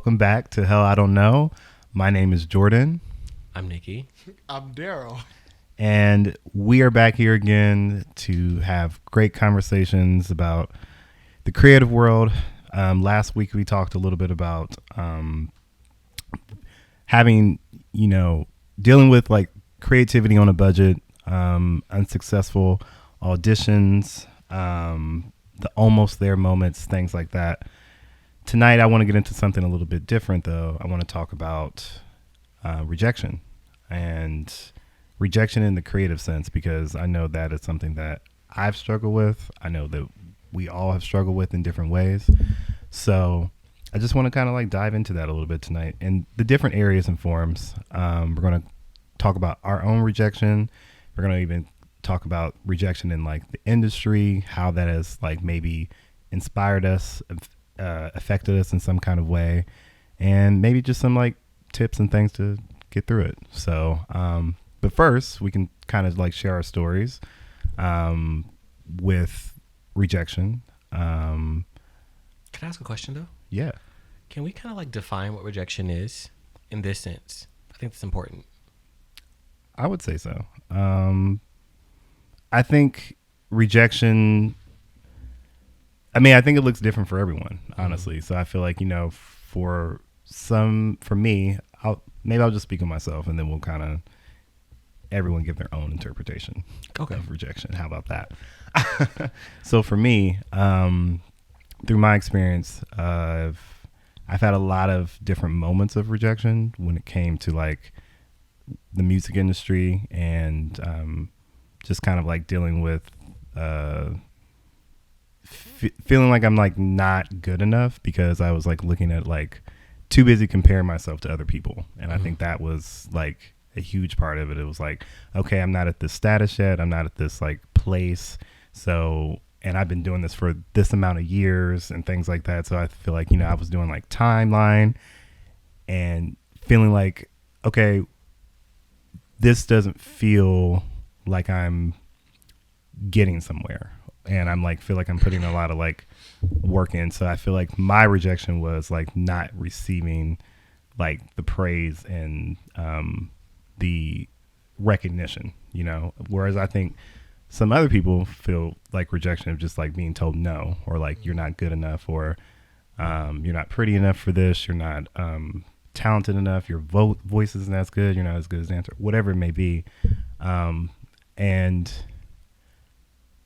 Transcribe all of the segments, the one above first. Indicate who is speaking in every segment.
Speaker 1: welcome back to Hell I Don't Know. My name is Jordan.
Speaker 2: I'm Nickie.
Speaker 3: I'm Darrell.
Speaker 1: And we are back here again to have great conversations about the creative world. Last week we talked a little bit about having, dealing with like creativity on a budget, unsuccessful auditions, the almost there moments, things like that. Tonight I want to get into something a little bit different though. I want to talk about rejection and rejection in the creative sense, because I know that is something that I've struggled with. I know that we all have struggled with in different ways. So I just want to kind of like dive into that a little bit tonight and the different areas and forms. We're going to talk about our own rejection. We're going to even talk about rejection in like the industry, how that has like maybe inspired us, affected us in some kind of way, and maybe just some like tips and things to get through it. So, but first we can kind of like share our stories, with rejection.
Speaker 2: Can I ask a question though?
Speaker 1: Yeah.
Speaker 2: Can we kind of like define what rejection is in this sense? I think that's important.
Speaker 1: I would say so. I think rejection, I think it looks different for everyone, honestly. Mm-hmm. So I feel like, for me, I'll just speak on myself, and then we'll kind of everyone give their own interpretation of rejection. How about that? So for me, through my experience, I've had a lot of different moments of rejection when it came to like the music industry, and just kind of like dealing with feeling like I'm like not good enough because I was like looking at like too busy comparing myself to other people. And I think that was like a huge part of it. It was like, okay, I'm not at this status yet. I'm not at this like place. So, and I've been doing this for this amount of years and things like that. So I feel like, I was doing like timeline and feeling like, okay, this doesn't feel like I'm getting somewhere. And I'm like, feel like I'm putting a lot of like work in. So I feel like my rejection was like not receiving like the praise and the recognition, whereas I think some other people feel like rejection of just like being told no, or like you're not good enough, or you're not pretty enough for this, you're not talented enough, your voice isn't as good, you're not as good as dancer, whatever it may be. And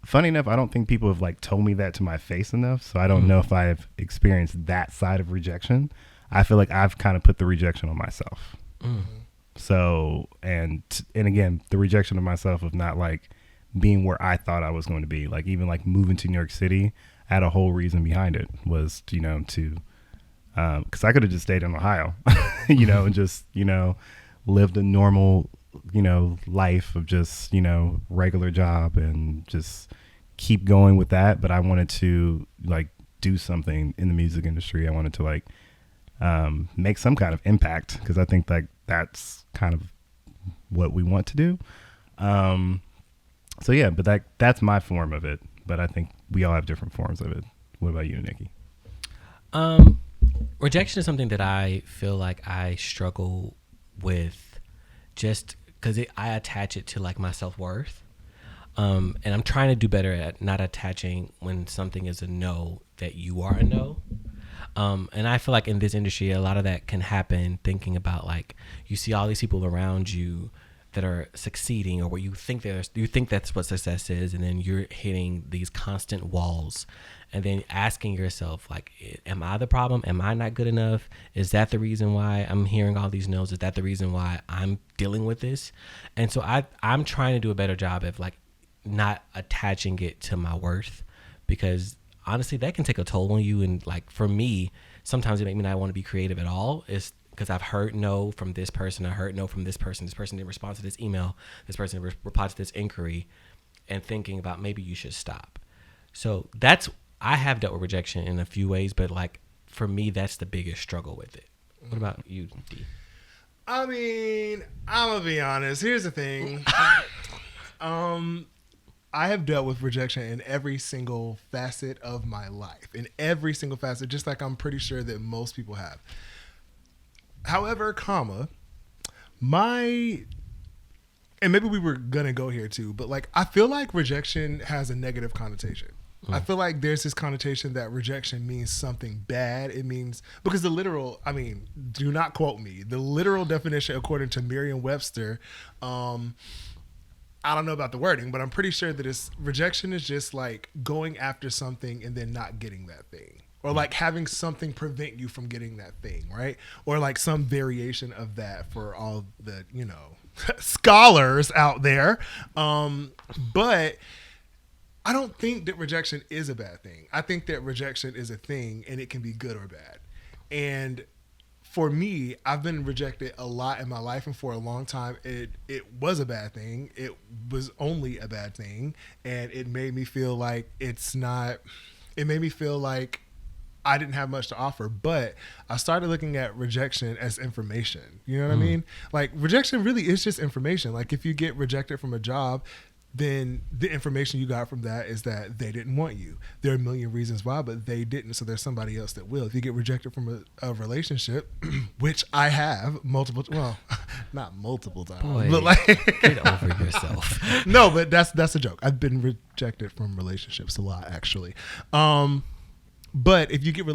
Speaker 1: funny enough, I don't think people have like told me that to my face enough. So I don't know if I've experienced that side of rejection. I feel like I've kind of put the rejection on myself. So, and again, the rejection of myself of not like being where I thought I was going to be. Like even like moving to New York City, I had a whole reason behind it was, to, cause I could have just stayed in Ohio, and just, lived a normal, life of just, regular job and just keep going with that. But I wanted to like do something in the music industry. I wanted to like make some kind of impact, because I think like that's kind of what we want to do. So yeah, but that's my form of it. But I think we all have different forms of it. What about you, Nickie?
Speaker 2: Rejection is something that I feel like I struggle with, just because I attach it to like my self-worth. And I'm trying to do better at not attaching when something is a no that you are a no. And I feel like in this industry, a lot of that can happen thinking about like you see all these people around you that are succeeding, or what you think that's what success is, and then you're hitting these constant walls, and then asking yourself like, am I the problem? Am I not good enough? Is that the reason why I'm hearing all these no's? Is that the reason why I'm dealing with this? And so I'm trying to do a better job of like not attaching it to my worth, because honestly that can take a toll on you. And like for me, sometimes it makes me not want to be creative at all. It's because I've heard no from this person. I heard no from this person. This person didn't respond to this email. This person replied to this inquiry, and thinking about maybe you should stop. So I have dealt with rejection in a few ways, but like for me, that's the biggest struggle with it. What about you, D?
Speaker 3: I mean, I'm gonna be honest. Here's the thing. I have dealt with rejection in every single facet of my life. In every single facet, just like I'm pretty sure that most people have. However, comma, and maybe we were gonna go here too, but like I feel like rejection has a negative connotation. I feel like there's this connotation that rejection means something bad. It means, because the literal, I mean, do not quote me, the literal definition according to Merriam-Webster, I don't know about the wording, but I'm pretty sure that rejection is just like going after something and then not getting that thing. Or like having something prevent you from getting that thing, right? Or like some variation of that for all the, scholars out there. But I don't think that rejection is a bad thing. I think that rejection is a thing and it can be good or bad. And for me, I've been rejected a lot in my life, and for a long time, it was a bad thing. It was only a bad thing, and it made me feel like it made me feel like I didn't have much to offer. But I started looking at rejection as information. You know what I mean? Like, rejection really is just information. Like, if you get rejected from a job, then the information you got from that is that they didn't want you. There are a million reasons why, but they didn't, so there's somebody else that will. If you get rejected from a relationship, which I have not multiple times,
Speaker 2: Boy,
Speaker 3: but like
Speaker 2: get over yourself.
Speaker 3: No, but that's a joke. I've been rejected from relationships a lot, actually. But if you get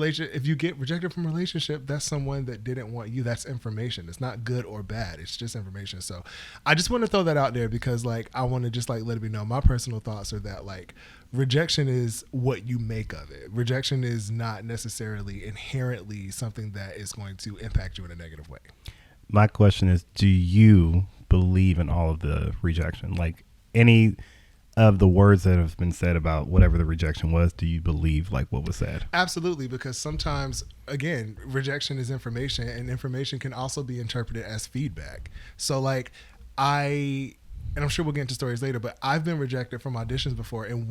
Speaker 3: rejected from a relationship, that's someone that didn't want you. That's information. It's not good or bad. It's just information. So I just want to throw that out there because like I want to just like let it be known. My personal thoughts are that like rejection is what you make of it. Rejection is not necessarily inherently something that is going to impact you in a negative way.
Speaker 1: My question is, do you believe in all of the rejection? Like any of the words that have been said about whatever the rejection was, do you believe like what was said?
Speaker 3: Absolutely, because sometimes, again, rejection is information, and information can also be interpreted as feedback. So like and I'm sure we'll get into stories later, but I've been rejected from auditions before, and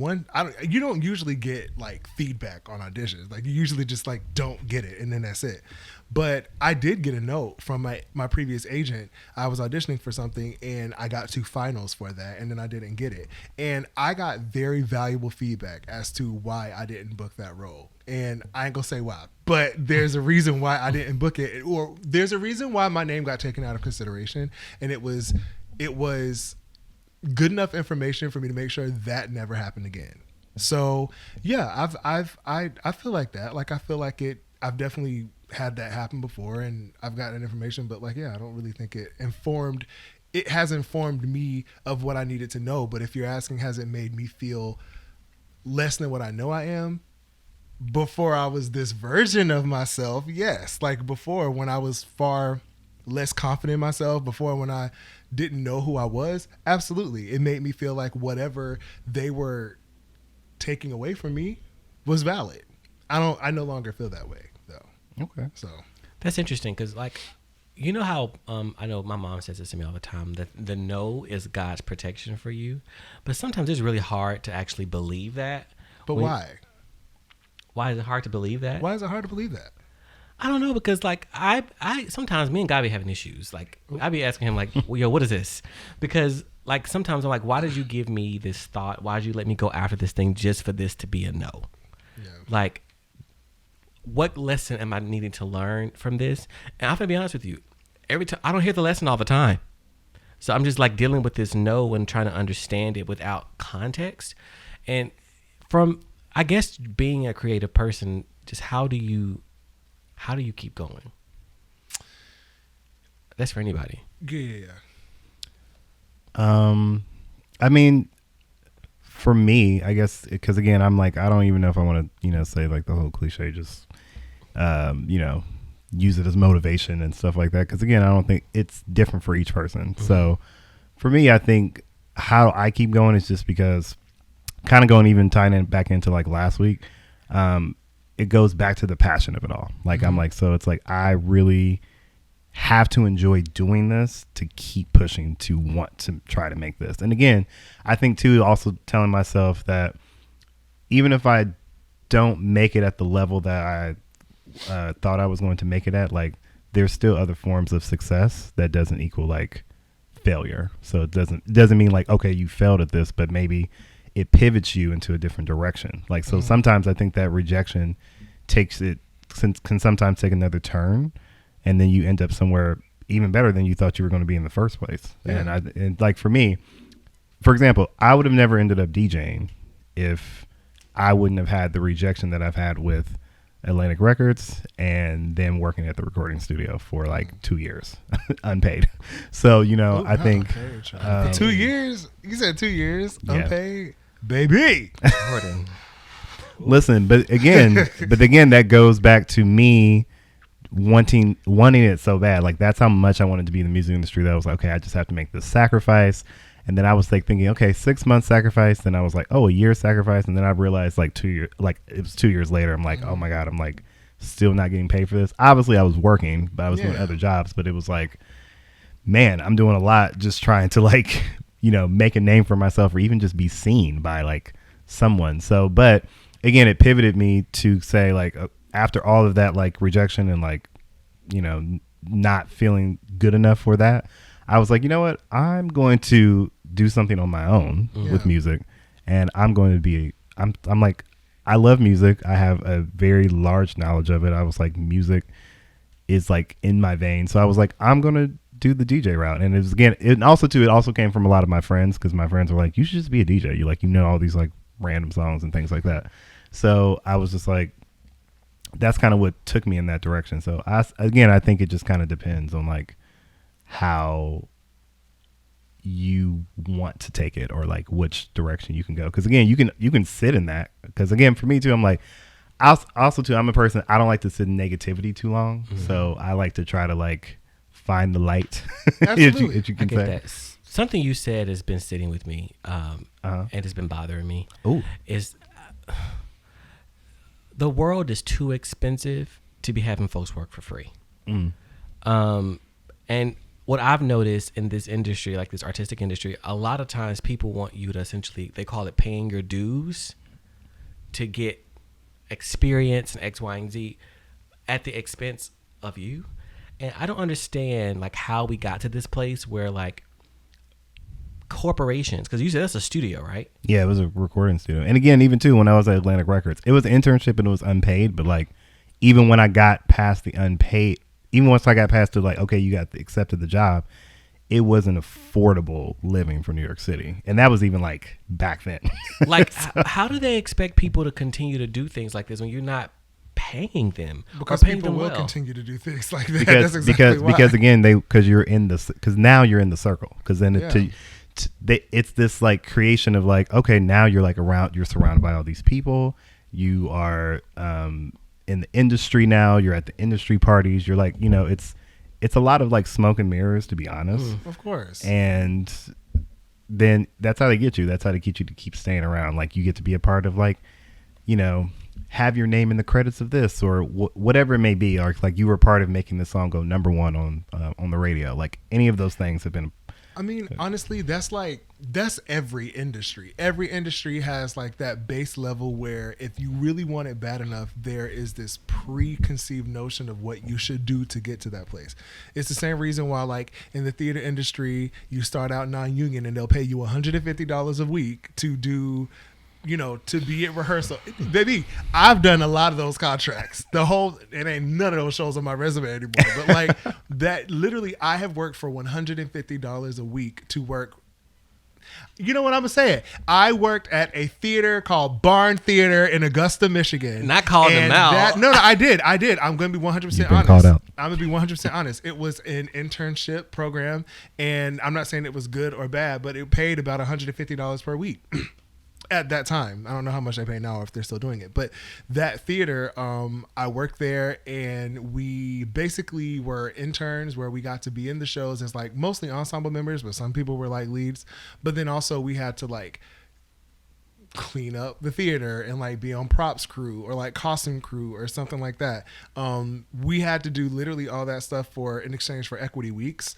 Speaker 3: you don't usually get like feedback on auditions. Like you usually just like don't get it, and then that's it. But I did get a note from my previous agent. I was auditioning for something, and I got to finals for that, and then I didn't get it. And I got very valuable feedback as to why I didn't book that role. And I ain't gonna say why, but there's a reason why I didn't book it, or there's a reason why my name got taken out of consideration, and it was good enough information for me to make sure that never happened again. So yeah, I feel like that. Like I feel like I've definitely had that happen before, and I've gotten information, but like, yeah, I don't really think it has informed me of what I needed to know. But if you're asking, has it made me feel less than what I know I am? Before I was this version of myself, yes. Like before, when I was far less confident in myself, before when I didn't know who I was, absolutely. It made me feel like whatever they were taking away from me was valid. I no longer feel that way though.
Speaker 1: Okay.
Speaker 3: So
Speaker 2: That's interesting because like, you know how I know my mom says this to me all the time, that the no is God's protection for you. But sometimes it's really hard to actually believe that.
Speaker 3: But why?
Speaker 2: Why is it hard to believe that?
Speaker 3: Why is it hard to believe that?
Speaker 2: I don't know, because like I sometimes me and God be having issues. Like I be asking him like, well, yo, what is this? Because like sometimes I'm like, why did you give me this thought? Why did you let me go after this thing just for this to be a no?
Speaker 3: Yeah.
Speaker 2: Like, what lesson am I needing to learn from this? And I'm gonna be honest with you, every time I don't hear the lesson all the time, so I'm just like dealing with this no and trying to understand it without context. And from I guess being a creative person, just how do you keep going? That's for anybody.
Speaker 3: Yeah.
Speaker 1: I mean, for me, I guess, because again, I'm like, I don't even know if I want to, say like the whole cliche, just, use it as motivation and stuff like that. Because again, I don't think it's different for each person. Mm-hmm. So for me, I think how I keep going is just because kind of tying it back into like last week, it goes back to the passion of it all. Like, I'm like, so it's like, I really have to enjoy doing this to keep pushing to want to try to make this. And again, I think too, also telling myself that even if I don't make it at the level that I thought I was going to make it at, like there's still other forms of success that doesn't equal like failure. So it doesn't mean like, okay, you failed at this, but maybe it pivots you into a different direction. Like, so sometimes I think that rejection can sometimes take another turn and then you end up somewhere even better than you thought you were going to be in the first place.
Speaker 3: Yeah.
Speaker 1: And like for me, for example, I would have never ended up DJing if I wouldn't have had the rejection that I've had with Atlantic Records and then working at the recording studio for like 2 years unpaid. So, you know, I think
Speaker 3: for 2 years, you said 2 years unpaid, baby.
Speaker 2: Jordan.
Speaker 1: Listen, but again, that goes back to me wanting it so bad. Like that's how much I wanted to be in the music industry that I was like, okay, I just have to make this sacrifice. And then I was like thinking, okay, 6 months sacrifice. Then I was like, oh, a year sacrifice. And then I realized like 2 years, like it was 2 years later. I'm like, oh my God, I'm like still not getting paid for this. Obviously I was working, but I was doing other jobs, but it was like, man, I'm doing a lot just trying to like, you know, make a name for myself or even just be seen by like someone. So, but again, it pivoted me to say like, after all of that, like rejection and like, you know, not feeling good enough for that, I was like, you know what? I'm going to do something on my own with music, and I'm going to be. I'm like, I love music. I have a very large knowledge of it. I was like, music is like in my veins. So I was like, I'm going to do the DJ route. And it was again, it also came from a lot of my friends because my friends were like, you should just be a DJ. You like, you know, all these like random songs and things like that. So I was just like, that's kind of what took me in that direction. So I think it just kind of depends on like how you want to take it or like which direction you can go. Because again, you can sit in that. Because again, for me too, I'm like, also too, I'm a person, I don't like to sit in negativity too long. So I like to try to like find the light.
Speaker 3: Absolutely.
Speaker 1: if you can
Speaker 2: I get
Speaker 1: say
Speaker 2: that. Something you said has been sitting with me, and it's been bothering me.
Speaker 1: Ooh.
Speaker 2: Is the world is too expensive to be having folks work for free. And what I've noticed in this industry, like this artistic industry, a lot of times people want you to essentially, they call it paying your dues to get experience and X, Y, and Z at the expense of you. And I don't understand like how we got to this place where like corporations, because you said that's a studio, right?
Speaker 1: Yeah, it was a recording studio. And again, even too, when I was at Atlantic Records, it was an internship and it was unpaid. But like, even when I got past the unpaid, even once I got past to like, okay, you accepted the job, it wasn't affordable living for New York City. And that was even like back then.
Speaker 2: Like, how do they expect people to continue to do things like this when you're not paying them?
Speaker 3: Because
Speaker 2: or paying
Speaker 3: people
Speaker 2: them
Speaker 3: will
Speaker 2: well?
Speaker 3: continue to do things like that.
Speaker 1: Because
Speaker 3: That's exactly why.
Speaker 1: because again, because now you're in the circle. Because then it's this like creation of like, okay, now you're like you're surrounded by all these people. You are in the industry now. You're at the industry parties. You're like, you know, it's a lot of like smoke and mirrors, to be honest.
Speaker 3: Of course.
Speaker 1: And then that's how they get you. That's how they get you to keep staying around. Like you get to be a part of like, you know, have your name in the credits of this or whatever it may be. Or like you were part of making the song go #1 on the radio. Like any of those things have been.
Speaker 3: I mean, honestly, that's every industry. Every industry has like that base level where if you really want it bad enough, there is this preconceived notion of what you should do to get to that place. It's the same reason why like in the theater industry, you start out non-union and they'll pay you $150 a week to do, you know, to be at rehearsal. Baby, I've done a lot of those contracts. It ain't none of those shows on my resume anymore. But like that, literally, I have worked for $150 a week to work. You know what I'm saying? I worked at a theater called Barn Theater in Augusta, Michigan.
Speaker 2: Not calling them out.
Speaker 3: No, I did. I'm going to be 100%
Speaker 1: You've been
Speaker 3: honest.
Speaker 1: called out.
Speaker 3: I'm going to be 100% honest. It was an internship program, and I'm not saying it was good or bad, but it paid about $150 per week. At that time, I don't know how much they pay now or if they're still doing it, but that theater, I worked there and we basically were interns where we got to be in the shows as like mostly ensemble members, but some people were like leads. But then also we had to like clean up the theater and like be on props crew or like costume crew or something like that. We had to do literally all that stuff in exchange for equity weeks.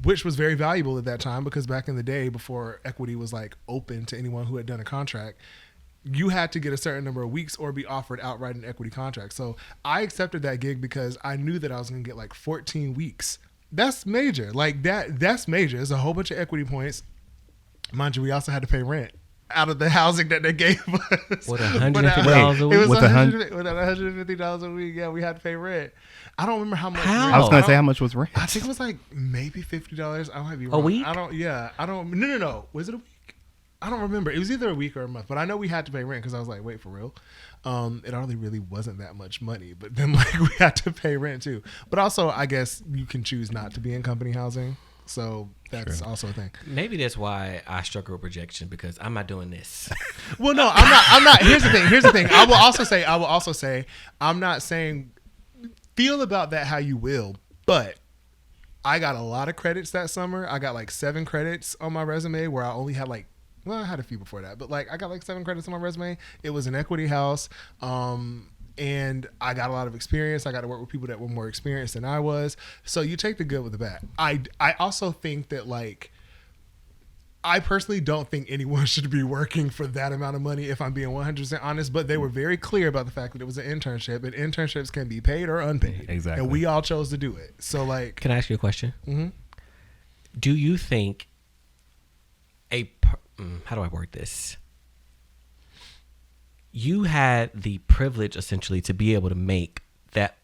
Speaker 3: Which was very valuable at that time because back in the day before equity was like open to anyone who had done a contract, you had to get a certain number of weeks or be offered outright an equity contract. So I accepted that gig because I knew that I was going to get like 14 weeks. That's major. Like that's major. There's a whole bunch of equity points. Mind you, we also had to pay rent. out of the housing that they gave us.
Speaker 2: What, $150 a week?
Speaker 3: It was
Speaker 1: With
Speaker 3: $150 a week. Yeah, we had to pay rent. I don't remember how much.
Speaker 2: How?
Speaker 1: I was gonna say how much was rent.
Speaker 3: I think it was like maybe $50. I might be wrong.
Speaker 2: A week?
Speaker 3: I don't. Yeah, I don't. No. Was it a week? I don't remember. It was either a week or a month. But I know we had to pay rent because I was like, wait, for real? It only really wasn't that much money. But then like we had to pay rent too. But also, I guess you can choose not to be in company housing. So that's also a thing.
Speaker 2: Maybe that's why I struggle with rejection, because I'm not doing this.
Speaker 3: Well, no, I'm not. Here's the thing. I will also say, I'm not saying feel about that how you will, but I got a lot of credits that summer. I got like 7 credits on my resume where I only had like, well, I had a few before that, but like I got like 7 credits on my resume. It was an equity house. And I got a lot of experience. I got to work with people that were more experienced than I was. So you take the good with the bad. I also think that like, I personally don't think anyone should be working for that amount of money, if I'm being 100% honest, but they were very clear about the fact that it was an internship, and internships can be paid or unpaid.
Speaker 1: Exactly.
Speaker 3: And we all chose to do it. So like,
Speaker 2: Can I ask you a question?
Speaker 3: Mm-hmm.
Speaker 2: Do you think how do I word this? You had the privilege essentially to be able to make that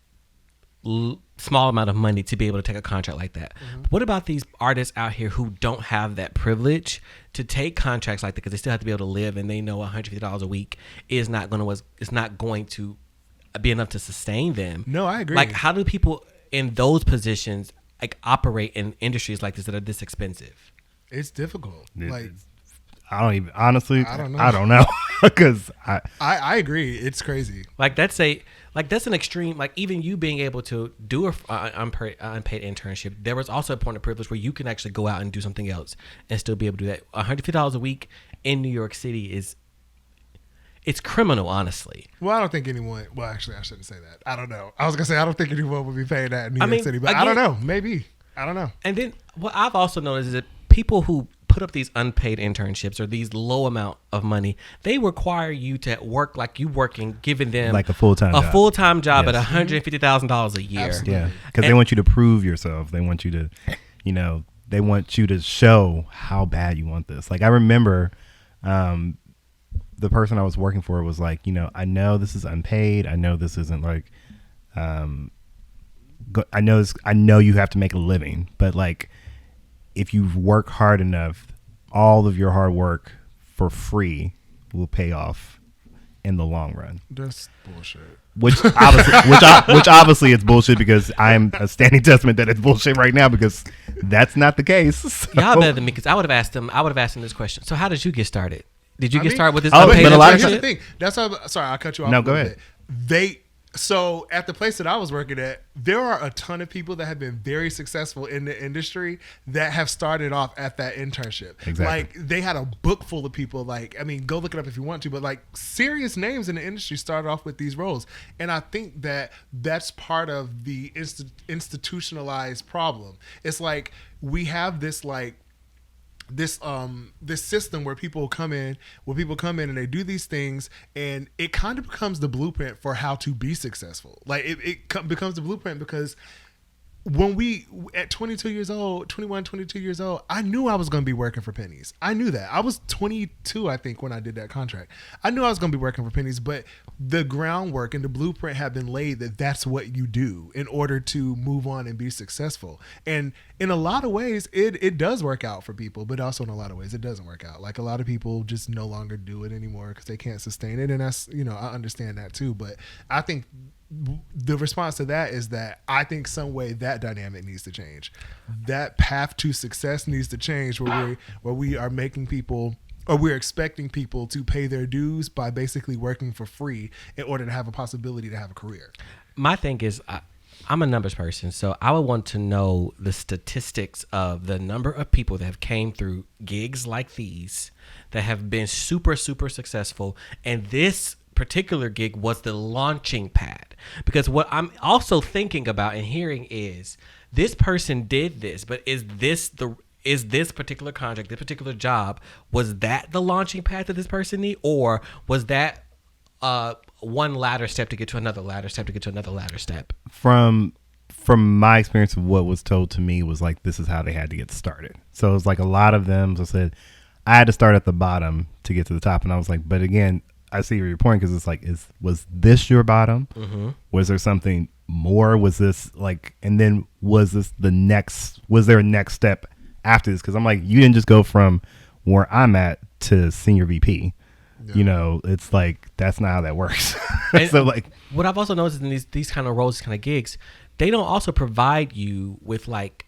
Speaker 2: small amount of money to be able to take a contract like that. Mm-hmm. What about these artists out here who don't have that privilege to take contracts like that, because they still have to be able to live, and they know $150 a week is not going to be enough to sustain them?
Speaker 3: No, I agree.
Speaker 2: Like, how do people in those positions like operate in industries like this that are this expensive?
Speaker 3: It's difficult.
Speaker 1: I don't even, honestly,
Speaker 3: I don't know.
Speaker 1: I don't know. Because
Speaker 3: I agree. It's crazy.
Speaker 2: That's an extreme. Like, even you being able to do an unpaid internship, there was also a point of privilege where you can actually go out and do something else and still be able to do that. $150 a week in New York City it's criminal, honestly.
Speaker 3: Well, I don't think anyone. Well, actually, I shouldn't say that. I don't know. I was gonna say I don't think anyone would be paying that in New York City, but again, I don't know. Maybe. I don't know.
Speaker 2: And then what I've also noticed is that people who put up these unpaid internships or these low amount of money, they require you to work like you working, giving them
Speaker 1: like a full-time
Speaker 2: job
Speaker 1: yes.
Speaker 2: at $150,000 a year.
Speaker 3: Absolutely.
Speaker 1: Yeah, because they want you to prove yourself. They want you to, they want you to show how bad you want this. Like, I remember the person I was working for was like, I know this is unpaid. I know this isn't like, I know you have to make a living, but like, if you work hard enough, all of your hard work for free will pay off in the long run.
Speaker 3: That's bullshit.
Speaker 1: Which obviously it's bullshit, because I'm a standing testament that it's bullshit right now, because that's not the case. So.
Speaker 2: Y'all better than me, because I would have asked him this question. So how did you get started? Did you get started with this?
Speaker 1: But a lot of
Speaker 3: here's the thing. That's why. Sorry, I cut you off.
Speaker 1: No, go ahead.
Speaker 3: So at the place that I was working at, there are a ton of people that have been very successful in the industry that have started off at that internship.
Speaker 1: Exactly.
Speaker 3: Like, they had a book full of people. Like, I mean, go look it up if you want to, but like, serious names in the industry started off with these roles. And I think that that's part of the institutionalized problem. It's like, we have this like, this system where people come in and they do these things, and it kind of becomes the blueprint for how to be successful. Like, it becomes the blueprint, because when we at 22 years old, I knew I was going to be working for pennies. I knew that. I was 22, I think, when I did that contract. I knew I was going to be working for pennies, but the groundwork and the blueprint had been laid that that's what you do in order to move on and be successful. And in a lot of ways, it does work out for people, but also in a lot of ways, it doesn't work out. Like, a lot of people just no longer do it anymore because they can't sustain it. And that's, I understand that too. But I think the response to that is that I think some way that dynamic needs to change. That path to success needs to change, where we are making people, or we're expecting people to pay their dues by basically working for free in order to have a possibility to have a career.
Speaker 2: My thing is, I'm a numbers person, so I would want to know the statistics of the number of people that have came through gigs like these that have been super, super successful, and this particular gig was the launching pad. Because what I'm also thinking about and hearing is, this person did this, but is this particular contract, this particular job, was that the launching pad that this person need, or was that one ladder step to get to another ladder step to get to another ladder step?
Speaker 1: From my experience, of what was told to me was like, this is how they had to get started. So it was like, a lot of them said, I had to start at the bottom to get to the top, and I was like, but again, I see your point because it's like, was this your bottom?
Speaker 2: Mm-hmm.
Speaker 1: Was there something more? Was this like, and then was this the next? Was there a next step after this? Because I'm like, you didn't just go from where I'm at to senior VP. Yeah. You know, it's like that's not how that works. So like,
Speaker 2: what I've also noticed in these kind of roles, kind of gigs, they don't also provide you with like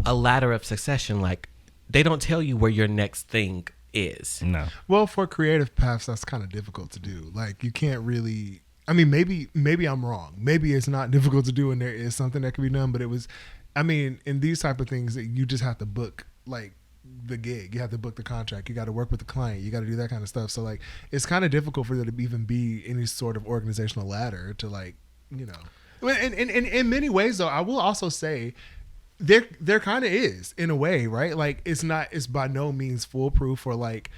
Speaker 2: a ladder of succession. Like they don't tell you where your next thing is.
Speaker 1: No.
Speaker 3: Well, for creative paths, that's kind of difficult to do. Like you can't really. I mean, maybe I'm wrong. Maybe it's not difficult to do, and there is something that can be done. But it was, I mean, in these type of things, you just have to book like the gig. You have to book the contract. You got to work with the client. You got to do that kind of stuff. So like, it's kind of difficult for there to even be any sort of organizational ladder to like, you know. And in many ways, though, I will also say. There kind of is in a way, right? Like it's by no means foolproof or like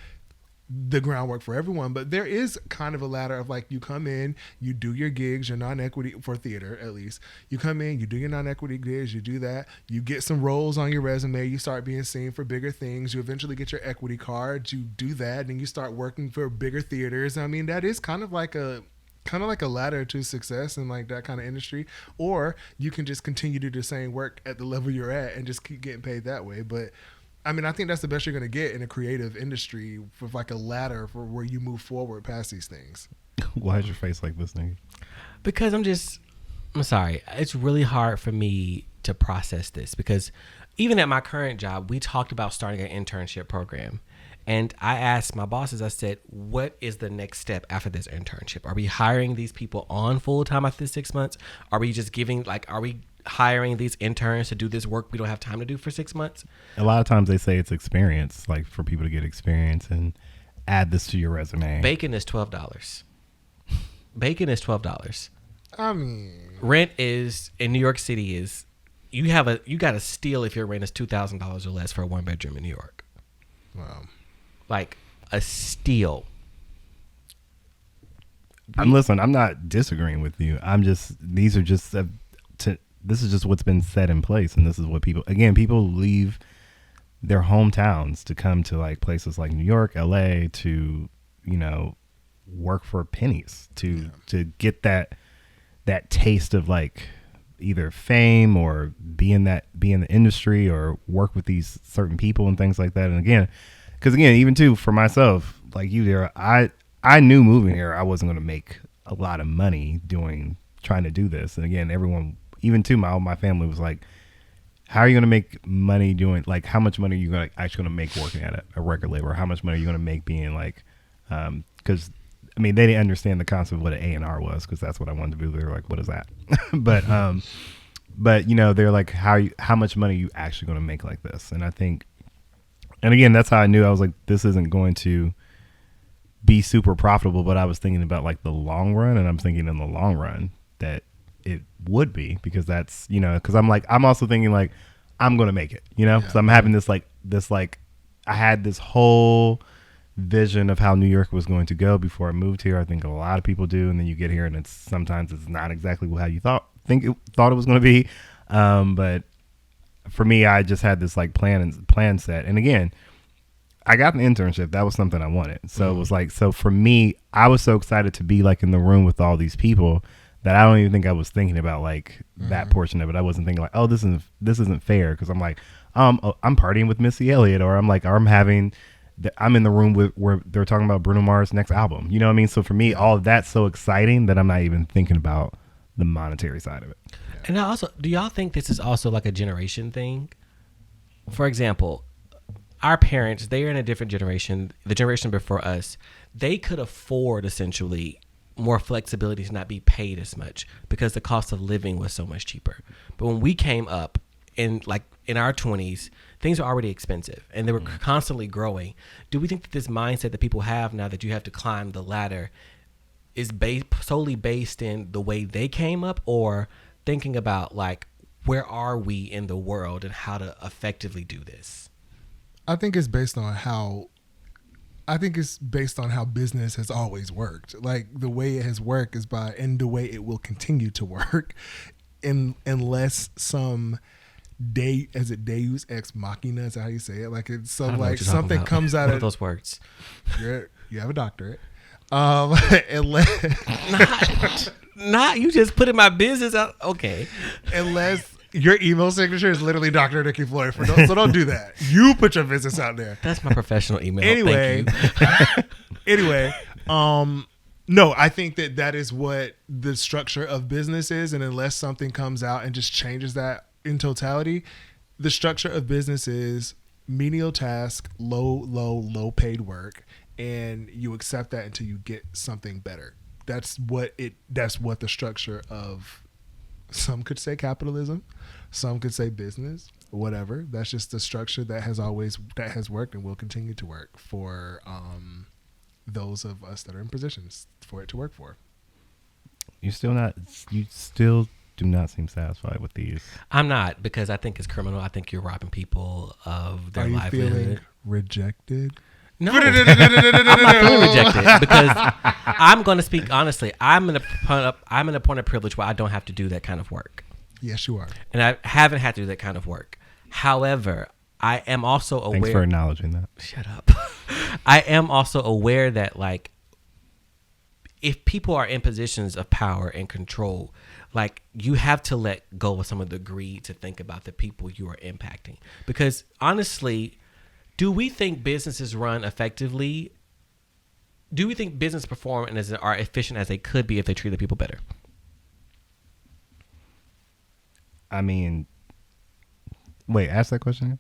Speaker 3: the groundwork for everyone, but there is kind of a ladder of like you come in, you do your gigs, your non-equity for theater at least. You come in, you do your non-equity gigs, you do that, you get some roles on your resume, you start being seen for bigger things, you eventually get your equity card, you do that, and you start working for bigger theaters. I mean, that is kind of like a ladder to success in like that kind of industry, or you can just continue to do the same work at the level you're at and just keep getting paid that way. But I mean, I think that's the best you're going to get in a creative industry with like a ladder for where you move forward past these things.
Speaker 1: Why is your face like this, Nickie?
Speaker 2: Because I'm sorry. It's really hard for me to process this because even at my current job, we talked about starting an internship program. And I asked my bosses, I said, what is the next step after this internship? Are we hiring these people on full time after 6 months? Are we just are we hiring these interns to do this work we don't have time to do for 6 months?
Speaker 1: A lot of times they say it's experience, like for people to get experience and add this to your resume.
Speaker 2: Bacon is $12. Bacon is $12.
Speaker 3: I mean,
Speaker 2: rent is in New York City is you got to steal if your rent is $2,000 or less for a 1-bedroom in New York.
Speaker 3: Wow.
Speaker 2: Like a steal.
Speaker 1: I'm not disagreeing with you. This is just what's been set in place. And this is what people leave their hometowns to come to like places like New York, LA to, you know, work for pennies to get that taste of like either fame or be in the industry or work with these certain people and things like that. And again, even too for myself, like you there, I knew moving here I wasn't going to make a lot of money trying to do this. And again, everyone, even too, my family was like, how are you going to make money doing, like, how much money are you actually going to make working at a record label? Or how much money are you going to make being like, because I mean, they didn't understand the concept of what an A&R was, because that's what I wanted to do. They were like, what is that? but you know, they're like, how much money are you actually going to make like this? And I think, and again, that's how I knew. I was like, this isn't going to be super profitable, but I was thinking about like the long run, and I'm thinking in the long run that it would be, because that's, you know, because I'm also thinking like, I'm going to make it, you know, because I'm having this I had this whole vision of how New York was going to go before I moved here. I think a lot of people do, and then you get here and sometimes it's not exactly how you thought it was going to be. But for me, I just had this like plan set. And again, I got an internship. That was something I wanted. So It was like, so for me, I was so excited to be like in the room with all these people that I don't even think I was thinking about like that portion of it. I wasn't thinking like, oh, this isn't fair. Cause I'm like, I'm partying with Missy Elliott, or I'm in the room where they're talking about Bruno Mars' next album. You know what I mean? So for me, all of that's so exciting that I'm not even thinking about the monetary side of it.
Speaker 2: And also, do y'all think this is also like a generation thing? For example, our parents, they are in a different generation. The generation before us, they could afford essentially more flexibility to not be paid as much because the cost of living was so much cheaper. But when we came up in our 20s, things were already expensive and they were constantly growing. Do we think that this mindset that people have now that you have to climb the ladder is solely based in the way they came up, or thinking about like, where are we in the world and how to effectively do this?
Speaker 3: I think it's based on how business has always worked. Like the way it has worked is and the way it will continue to work unless some Deus ex machina? Is that how you say it? Like it's so
Speaker 2: I don't know
Speaker 3: like
Speaker 2: what you're talking
Speaker 3: something
Speaker 2: about.
Speaker 3: comes out
Speaker 2: One
Speaker 3: of
Speaker 2: those words.
Speaker 3: you have a doctorate. Unless
Speaker 2: Not you just putting my business out. Okay.
Speaker 3: unless your email signature is literally Dr. Nickie Floyd. So don't do that. You put your business out there.
Speaker 2: That's my professional email.
Speaker 3: Anyway,
Speaker 2: Thank you.
Speaker 3: anyway, no, I think that is what the structure of business is, and unless something comes out and just changes that in totality, the structure of business is menial task, low paid work, and you accept that until you get something better. That's what the structure of, some could say capitalism, some could say business, whatever. That's just the structure that has worked and will continue to work for those of us that are in positions for it to work for.
Speaker 1: You still do not seem satisfied with these.
Speaker 2: I'm not, because I think it's criminal. I think you're robbing people of their
Speaker 3: Are you
Speaker 2: livelihood.
Speaker 3: feeling rejected?
Speaker 2: No, I'm not feeling rejected, because I'm going to speak honestly. I'm in a point of privilege where I don't have to do that kind of work.
Speaker 3: Yes, you are.
Speaker 2: And I haven't had to do that kind of work. However, I am also aware.
Speaker 1: Thanks for acknowledging that.
Speaker 2: Shut up. I am also aware that, like, if people are in positions of power and control, like, you have to let go of some of the greed to think about the people you are impacting. Because honestly, do we think businesses run effectively? Do we think business perform and are efficient as they could be if they treat the people better?
Speaker 1: I mean, wait, ask that question again.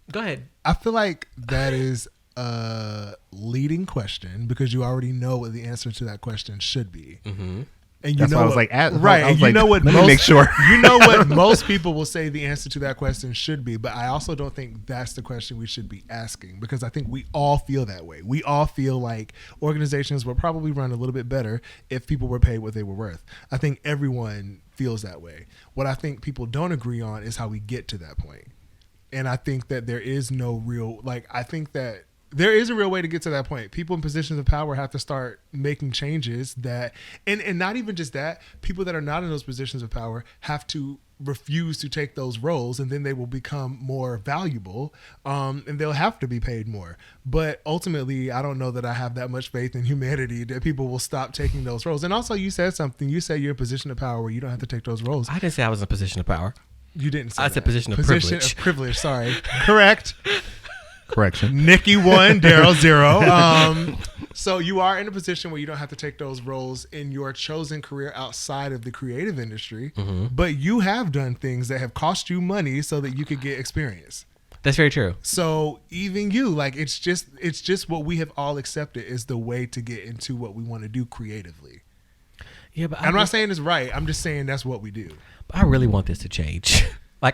Speaker 2: Go ahead.
Speaker 3: I feel like that is a leading question because you already know what the answer to that question should be.
Speaker 2: Mm-hmm.
Speaker 3: And you
Speaker 1: That's
Speaker 3: know
Speaker 1: why I was
Speaker 3: what,
Speaker 1: like,
Speaker 3: right?
Speaker 1: I was
Speaker 3: And you
Speaker 1: like,
Speaker 3: know what?
Speaker 1: let me make sure.
Speaker 3: You know what most people will say the answer to that question should be, but I also don't think that's the question we should be asking, because I think we all feel that way. We all feel like organizations would probably run a little bit better if people were paid what they were worth. I think everyone feels that way. What I think people don't agree on is how we get to that point. And I think that there is no real, I think that there is a real way to get to that point. People in positions of power have to start making changes that, and not even just that, people that are not in those positions of power have to refuse to take those roles, and then they will become more valuable, and they'll have to be paid more. But ultimately, I don't know that I have that much faith in humanity that people will stop taking those roles. And also, you said something. You said you're in a position of power where you don't have to take those roles.
Speaker 2: I didn't say I was in a position of power.
Speaker 3: You didn't say
Speaker 2: I
Speaker 3: that.
Speaker 2: said position of
Speaker 3: Position
Speaker 2: privilege.
Speaker 3: of privilege, sorry. Correct.
Speaker 1: Correction.
Speaker 3: Nickie 1, Darrell 0. So you are in a position where you don't have to take those roles in your chosen career outside of the creative industry, but you have done things that have cost you money so that you could get experience.
Speaker 2: That's very true.
Speaker 3: So even you, it's just what we have all accepted is the way to get into what we want to do creatively.
Speaker 2: Yeah, but
Speaker 3: I'm not saying it's right. I'm just saying that's what we do.
Speaker 2: I really want this to change. I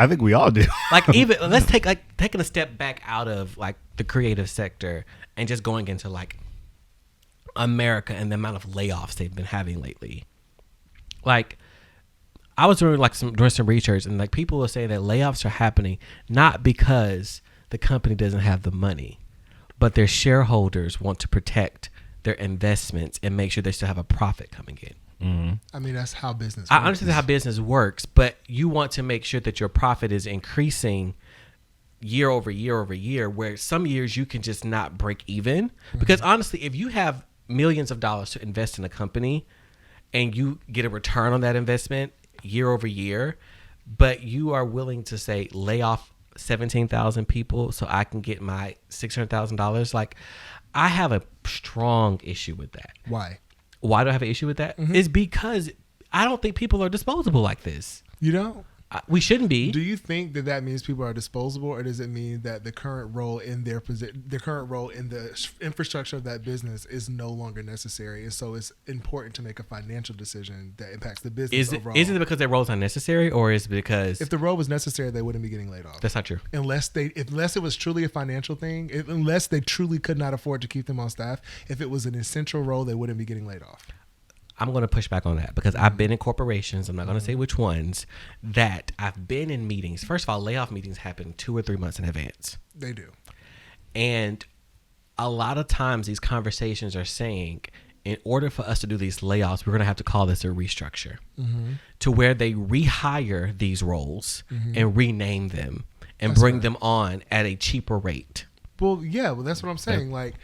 Speaker 2: think
Speaker 1: we all do.
Speaker 2: Let's taking a step back out of the creative sector and just going into America and the amount of layoffs they've been having lately. I was doing some research, and people will say that layoffs are happening not because the company doesn't have the money, but their shareholders want to protect their investments and make sure they still have a profit coming in.
Speaker 1: Mm-hmm.
Speaker 3: I mean, that's how business works.
Speaker 2: I understand how business works, but you want to make sure that your profit is increasing year over year over year, where some years you can just not break even. Mm-hmm. Because honestly, if you have millions of dollars to invest in a company and you get a return on that investment year over year, but you are willing to say lay off 17,000 people so I can get my $600,000, I have a strong issue with that. Why do I have an issue with that? Mm-hmm. It's because I don't think people are disposable like this.
Speaker 3: You don't?
Speaker 2: We shouldn't be.
Speaker 3: Do you think that means people are disposable, or does it mean that the current role in the infrastructure of that business is no longer necessary, and so it's important to make a financial decision that impacts the business overall?
Speaker 2: Is it because their role is unnecessary, or is it because
Speaker 3: if the role was necessary, they wouldn't be getting laid off?
Speaker 2: That's not true.
Speaker 3: Unless it was truly a financial thing, unless they truly could not afford to keep them on staff. If it was an essential role, they wouldn't be getting laid off.
Speaker 2: I'm going to push back on that because I've been in corporations, I'm not going to say which ones, that I've been in meetings. First of all, layoff meetings happen 2 or 3 months in advance.
Speaker 3: They do.
Speaker 2: And a lot of times these conversations are saying, in order for us to do these layoffs, we're going to have to call this a restructure to where they rehire these roles and rename them and bring them on at a cheaper rate.
Speaker 3: Well, yeah, well, that's what I'm saying. Like,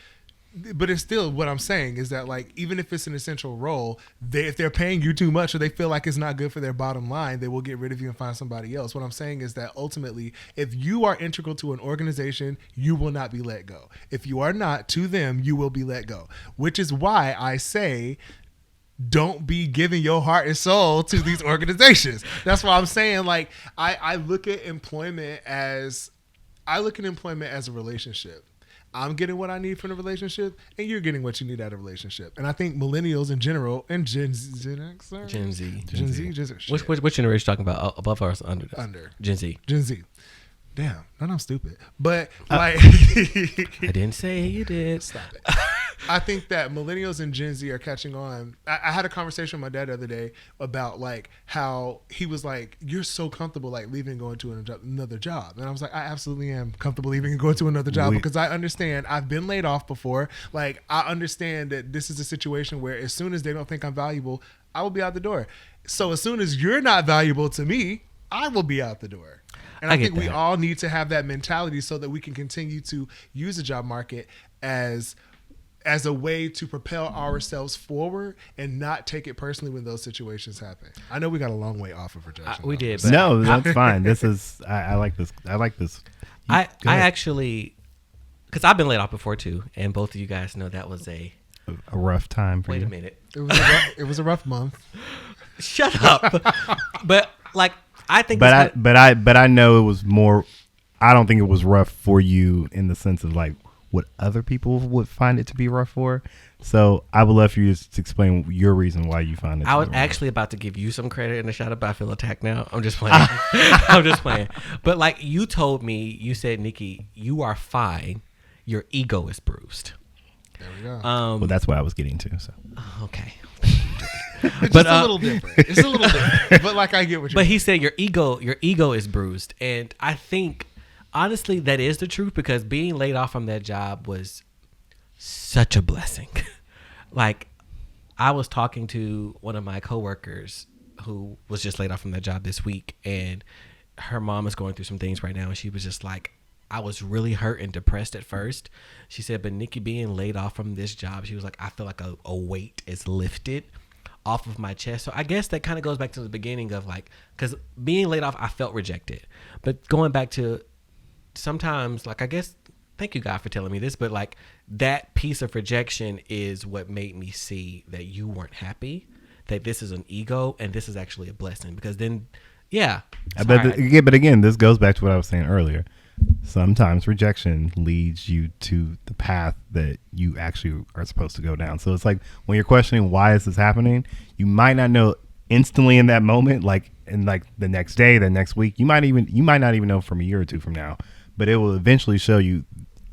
Speaker 3: but it's still what I'm saying is that, like, even if it's an essential role, if they're paying you too much or they feel like it's not good for their bottom line, they will get rid of you and find somebody else. What I'm saying is that ultimately, if you are integral to an organization, you will not be let go. If you are not, to them, you will be let go, which is why I say, don't be giving your heart and soul to these organizations. That's why I'm saying, like, I look at employment as a relationship. I'm getting what I need from the relationship, and you're getting what you need out of a relationship. And I think millennials in general, and Gen Z.
Speaker 2: Which generation are you talking about? Above or under this?
Speaker 3: Under.
Speaker 2: Gen Z.
Speaker 3: Damn, I'm stupid. But like,
Speaker 2: I didn't say you did.
Speaker 3: Stop it. I think that millennials and Gen Z are catching on. I had a conversation with my dad the other day about like how he was like, "You're so comfortable like leaving and going to another job," and I was like, "I absolutely am comfortable leaving and going to another job because I understand. I've been laid off before. Like, I understand that this is a situation where as soon as they don't think I'm valuable, I will be out the door. So as soon as you're not valuable to me, I will be out the door." And I think we all need to have that mentality so that we can continue to use the job market as a way to propel ourselves forward and not take it personally when those situations happen. I know we got a long way off of rejection.
Speaker 2: We did. But
Speaker 1: No, that's fine. This is, I like this. I like this.
Speaker 2: I actually, because I've been laid off before too, and both of you guys know that was a
Speaker 1: rough time for you.
Speaker 2: Wait a minute.
Speaker 3: It was a rough month.
Speaker 2: Shut up. But like, I think,
Speaker 1: but I know it was more. I don't think it was rough for you in the sense of like what other people would find it to be rough for. So I would love for you to explain your reason why you find it.
Speaker 2: I was actually about to give you some credit and a shout out, but I feel attacked now. I'm just playing. I'm just playing. But like you told me, you said, Nickie, you are fine. Your ego is bruised.
Speaker 3: There we go.
Speaker 1: Well, that's what I was getting to. So
Speaker 2: okay.
Speaker 3: It's just a little different. It's a little different. But like I get what you're
Speaker 2: But he said your ego is bruised. And I think honestly that is the truth because being laid off from that job was such a blessing. Like I was talking to one of my coworkers who was just laid off from that job this week and her mom is going through some things right now and she was just like, I was really hurt and depressed at first. She said, but Nickie, being laid off from this job, she was like, I feel like a weight is lifted off of my chest. So I guess that kind of goes back to the beginning of like, because being laid off, I felt rejected. But going back to sometimes, like, I guess, thank you God for telling me this, but like that piece of rejection is what made me see that you weren't happy, that this is an ego and this is actually a blessing. Because then, yeah.
Speaker 1: But again, this goes back to what I was saying earlier. Sometimes rejection leads you to the path that you actually are supposed to go down. So it's like when you're questioning why is this happening, you might not know instantly in that moment, like in like the next day, the next week. You might not even know from a year or two from now, but it will eventually show you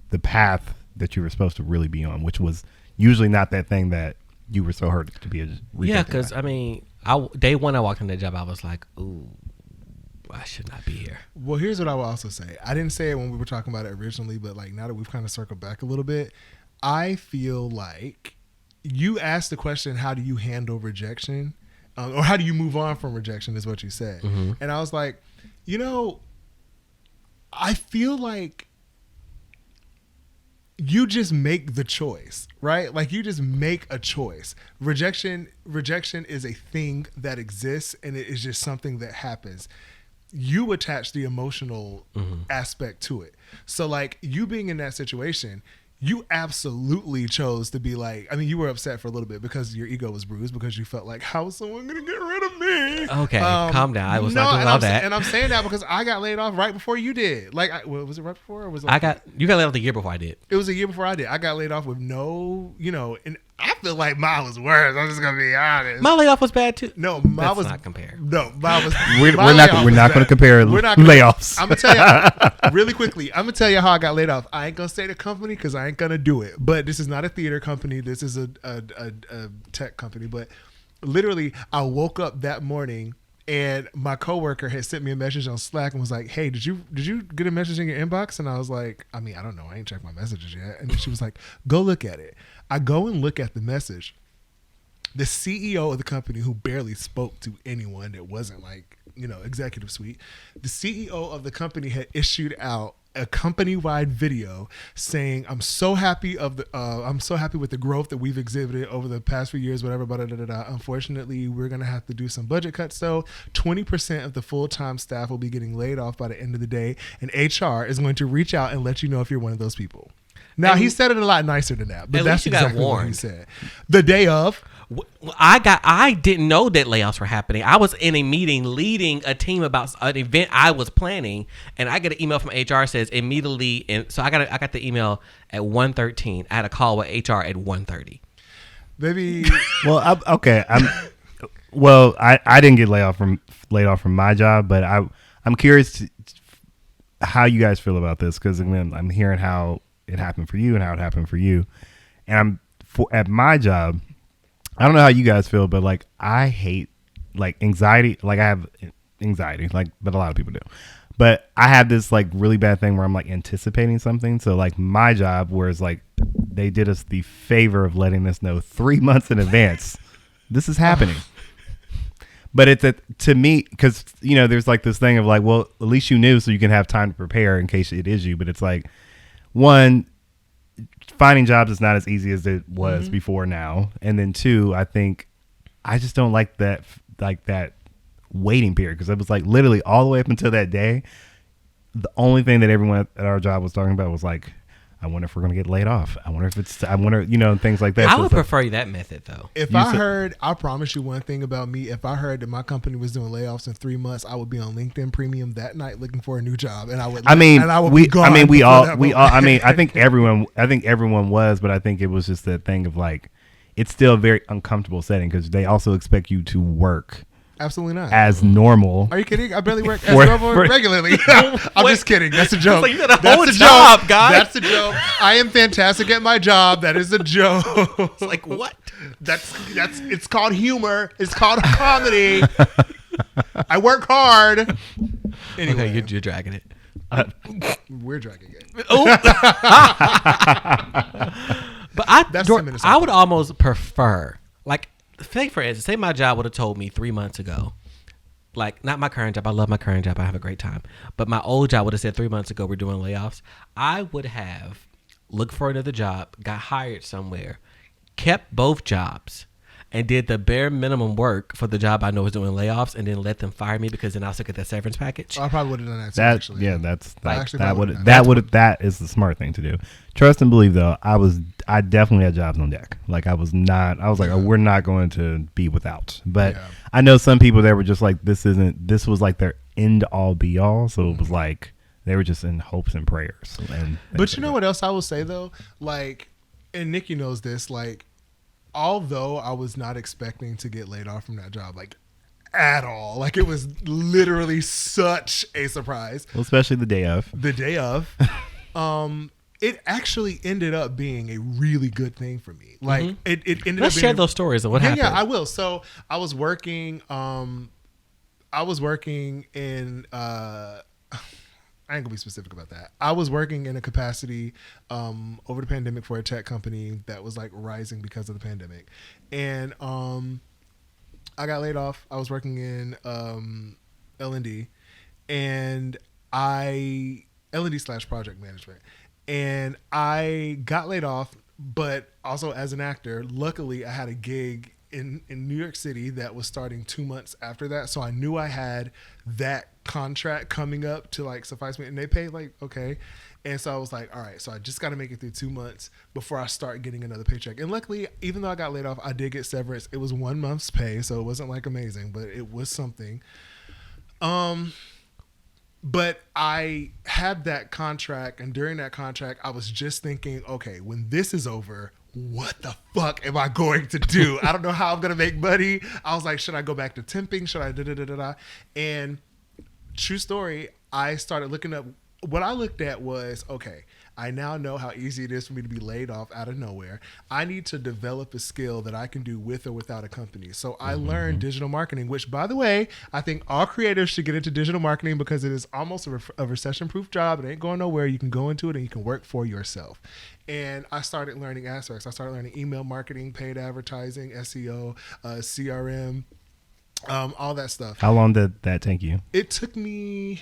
Speaker 1: the path that you were supposed to really be on, which was usually not that thing that you were so hurt to be rejected.
Speaker 2: Yeah, because I mean, day one I walked in that job, I was like, ooh, I should not be here.
Speaker 3: Well, here's what I will also say. I didn't say it when we were talking about it originally, but like now that we've kind of circled back a little bit, I feel like you asked the question, how do you handle rejection? Or how do you move on from rejection is what you said. Mm-hmm. And I was like, I feel like you just make the choice, right? Like you just make a choice. Rejection is a thing that exists and it is just something that happens. You attach the emotional aspect to it. So like you being in that situation, you absolutely chose to be like, I mean, you were upset for a little bit because your ego was bruised because you felt like, how is someone going to get rid of me?
Speaker 2: Okay, calm down. I was not doing all that.
Speaker 3: And I'm saying that because I got laid off right before you did. Like, was it right before? Or was it like,
Speaker 2: you got laid off the year before I did.
Speaker 3: It was a year before I did. I got laid off with no, and I feel like mine was worse. I'm just going to be honest.
Speaker 2: My layoff was bad too.
Speaker 3: No, mine was
Speaker 2: not compare.
Speaker 3: No, mine was.
Speaker 1: We're not going to compare layoffs.
Speaker 3: I'm going to tell you really quickly. I'm going to tell you how I got laid off. I ain't going to say the company because I ain't going to do it. But this is not a theater company. This is a tech company. But literally, I woke up that morning and my coworker had sent me a message on Slack and was like, "Hey, did you get a message in your inbox?" And I was like, I don't know. I ain't checked my messages yet. And then she was like, "Go look at it." I go and look at the message. The CEO of the company, who barely spoke to anyone that wasn't like, executive suite, the CEO of the company had issued out a company-wide video saying, I'm so happy with the growth that we've exhibited over the past few years, whatever, unfortunately, we're going to have to do some budget cuts. So 20% of the full-time staff will be getting laid off by the end of the day, and HR is going to reach out and let you know if you're one of those people. Now, he said it a lot nicer than that, but that's exactly what he said. The day of.
Speaker 2: I didn't know that layoffs were happening. I was in a meeting leading a team about an event I was planning, and I get an email from HR says immediately. And so I got the email at 1:13. I had a call with HR at 1:30.
Speaker 3: Maybe.
Speaker 1: Well, I didn't get laid off from my job, but I'm curious how you guys feel about this, because I'm hearing how it happened for you and how it happened for you, and at my job. I don't know how you guys feel, but like I hate like anxiety. Like I have anxiety, like, but a lot of people do. But I have this like really bad thing where I'm like anticipating something. So like my job, whereas like they did us the favor of letting us know 3 months in advance, this is happening. But it's to me, because there's like this thing of like, well, at least you knew, so you can have time to prepare in case it is you. But it's like, one, finding jobs is not as easy as it was before now, and then two, I think I just don't like that waiting period, because it was like literally all the way up until that day, the only thing that everyone at our job was talking about was like, I wonder if we're gonna get laid off. I wonder, things like that.
Speaker 2: I would prefer that method though.
Speaker 3: I promise you one thing about me. If I heard that my company was doing layoffs in 3 months, I would be on LinkedIn Premium that night looking for a new job, and I would. I think everyone was, but I think it was just that thing of like, it's still a very uncomfortable setting because they also expect you to work. Absolutely not.
Speaker 1: As normal.
Speaker 3: Are you kidding? I barely work as normal regularly. I'm just kidding. That's a joke.
Speaker 2: Like, that's a job, guy.
Speaker 3: That's a joke. I am fantastic at my job. That is a joke.
Speaker 2: It's like, what?
Speaker 3: It's called humor. It's called comedy. I work hard. Anyway,
Speaker 2: okay, you're dragging it.
Speaker 3: We're dragging it.
Speaker 2: Oh. But I would almost prefer, like, say for instance, say my job would have told me 3 months ago, like, not my current job, I love my current job, I have a great time, but my old job would have said 3 months ago we're doing layoffs. I would have looked for another job, got hired somewhere, kept both jobs, and did the bare minimum work for the job I know was doing layoffs, and then let them fire me because then I'll still get that severance package.
Speaker 3: I probably would have done that too, actually.
Speaker 1: Yeah, that is the smart thing to do. Trust and believe though, I definitely had jobs on deck. Like I was like, oh, we're not going to be without. But I know some people that were just like, this was like their end all be all. So it was like they were just in hopes and prayers.
Speaker 3: But you know what else I will say though? Like, and Nickie knows this, like, although I was not expecting to get laid off from that job, like, at all. Like, it was literally such a surprise.
Speaker 1: Well, especially the day of.
Speaker 3: It actually ended up being a really good thing for me. Like, it ended up being...
Speaker 2: Let's share those stories of what happened.
Speaker 3: Yeah, I will. So, I was working in... I ain't gonna be specific about that. I was working in a capacity over the pandemic for a tech company that was like rising because of the pandemic, and I got laid off. I was working in L&D, and L&D/project management, and I got laid off. But also as an actor, luckily I had a gig in New York City that was starting 2 months after that, so I knew I had that contract coming up to like suffice me, and they paid like okay, and so I was like, all right, so I just got to make it through 2 months before I start getting another paycheck. And luckily, even though I got laid off, I did get severance. It was 1 month's pay, so it wasn't like amazing, but it was something. But I had that contract, and during that contract, I was just thinking, okay, when this is over, what the fuck am I going to do? I don't know how I'm going to make money. I was like, should I go back to temping? Should I da-da-da-da-da? And true story, I started looking up what I looked at was, okay, I now know how easy it is for me to be laid off out of nowhere. I need to develop a skill that I can do with or without a company. So I learned digital marketing, which, by the way, I think all creators should get into digital marketing because it is almost a recession-proof job. It ain't going nowhere. You can go into it and you can work for yourself. And I started learning aspects. I started learning email marketing, paid advertising, SEO, CRM, all that stuff.
Speaker 1: How long did that take you?
Speaker 3: It took me...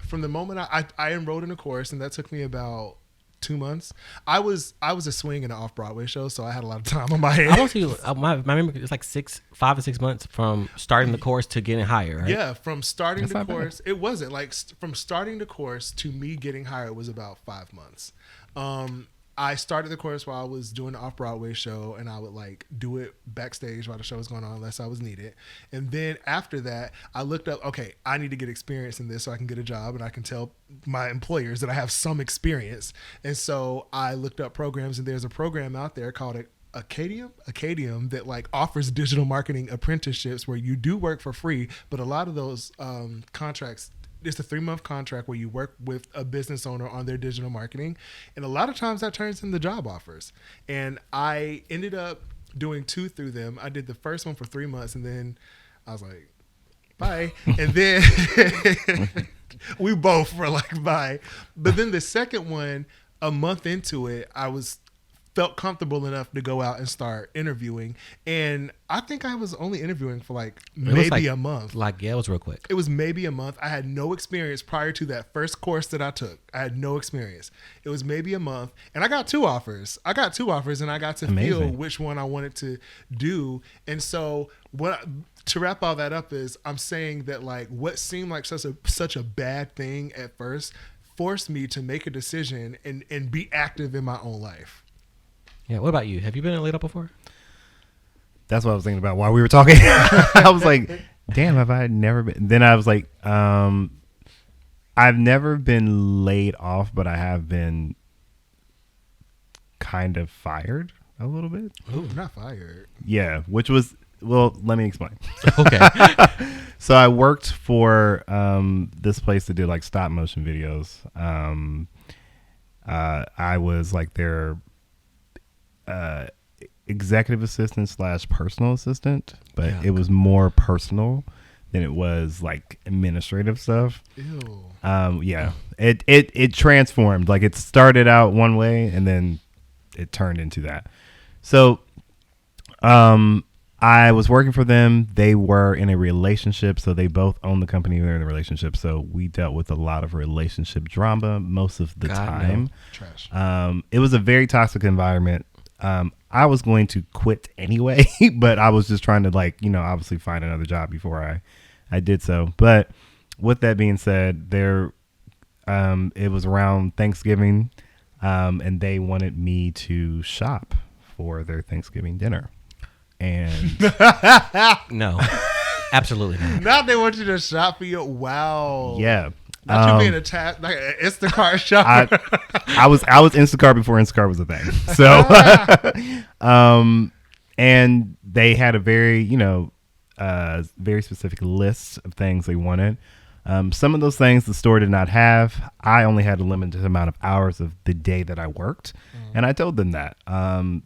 Speaker 3: From the moment I enrolled in a course, and that took me about 2 months. I was a swing in an off-Broadway show, so I had a lot of time on my hands.
Speaker 2: I want to. My memory is like 5 or 6 months from starting the course to getting hired. Right?
Speaker 3: Yeah, from starting the course, it wasn't like from starting the course to me getting hired was about 5 months. I started the course while I was doing the off-Broadway show, and I would like do it backstage while the show was going on unless I was needed. And then after that, I looked up, okay, I need to get experience in this so I can get a job and I can tell my employers that I have some experience. And so I looked up programs, and there's a program out there called Acadium that like offers digital marketing apprenticeships where you do work for free, but a lot of those contracts, it's a 3-month contract where you work with a business owner on their digital marketing. And a lot of times that turns into job offers. And I ended up doing 2 through them. I did the first one for 3 months, and then I was like, bye. And then we both were like, bye. But then the second one, a month into it, I felt comfortable enough to go out and start interviewing. And I think I was only interviewing for like maybe a month.
Speaker 2: Like, yeah, it was real quick.
Speaker 3: It was maybe a month. I had no experience prior to that first course that I took. I had no experience. It was maybe a month, and I got 2 offers. And I got to feel which one I wanted to do. And so to wrap all that up is I'm saying that like what seemed like such a bad thing at first forced me to make a decision and be active in my own life.
Speaker 2: Yeah. What about you? Have you been laid up before?
Speaker 1: That's what I was thinking about while we were talking. I was like, damn, have I never been? Then I was like, I've never been laid off, but I have been kind of fired a little bit.
Speaker 3: Ooh, not fired.
Speaker 1: Yeah, which was, well, let me explain.
Speaker 2: Okay.
Speaker 1: So I worked for this place to do like stop motion videos. I was like their executive assistant / personal assistant, but it was more personal than it was like administrative stuff.
Speaker 3: Ew.
Speaker 1: Yeah, it transformed. Like it started out one way and then it turned into that. So, I was working for them. They were in a relationship, so they both owned the company. They're in a relationship, so we dealt with a lot of relationship drama most of the time.
Speaker 3: No. Trash.
Speaker 1: It was a very toxic environment. I was going to quit anyway, but I was just trying to like, obviously find another job before I did so. But with that being said, it was around Thanksgiving, and they wanted me to shop for their Thanksgiving dinner. And
Speaker 2: no, absolutely not.
Speaker 3: Now they want you to shop for your
Speaker 1: Yeah.
Speaker 3: Not you being attacked like an Instacart shopper.
Speaker 1: I was Instacart before Instacart was a thing. So, and they had a very, very specific list of things they wanted. Some of those things the store did not have. I only had a limited amount of hours of the day that I worked. And I told them that.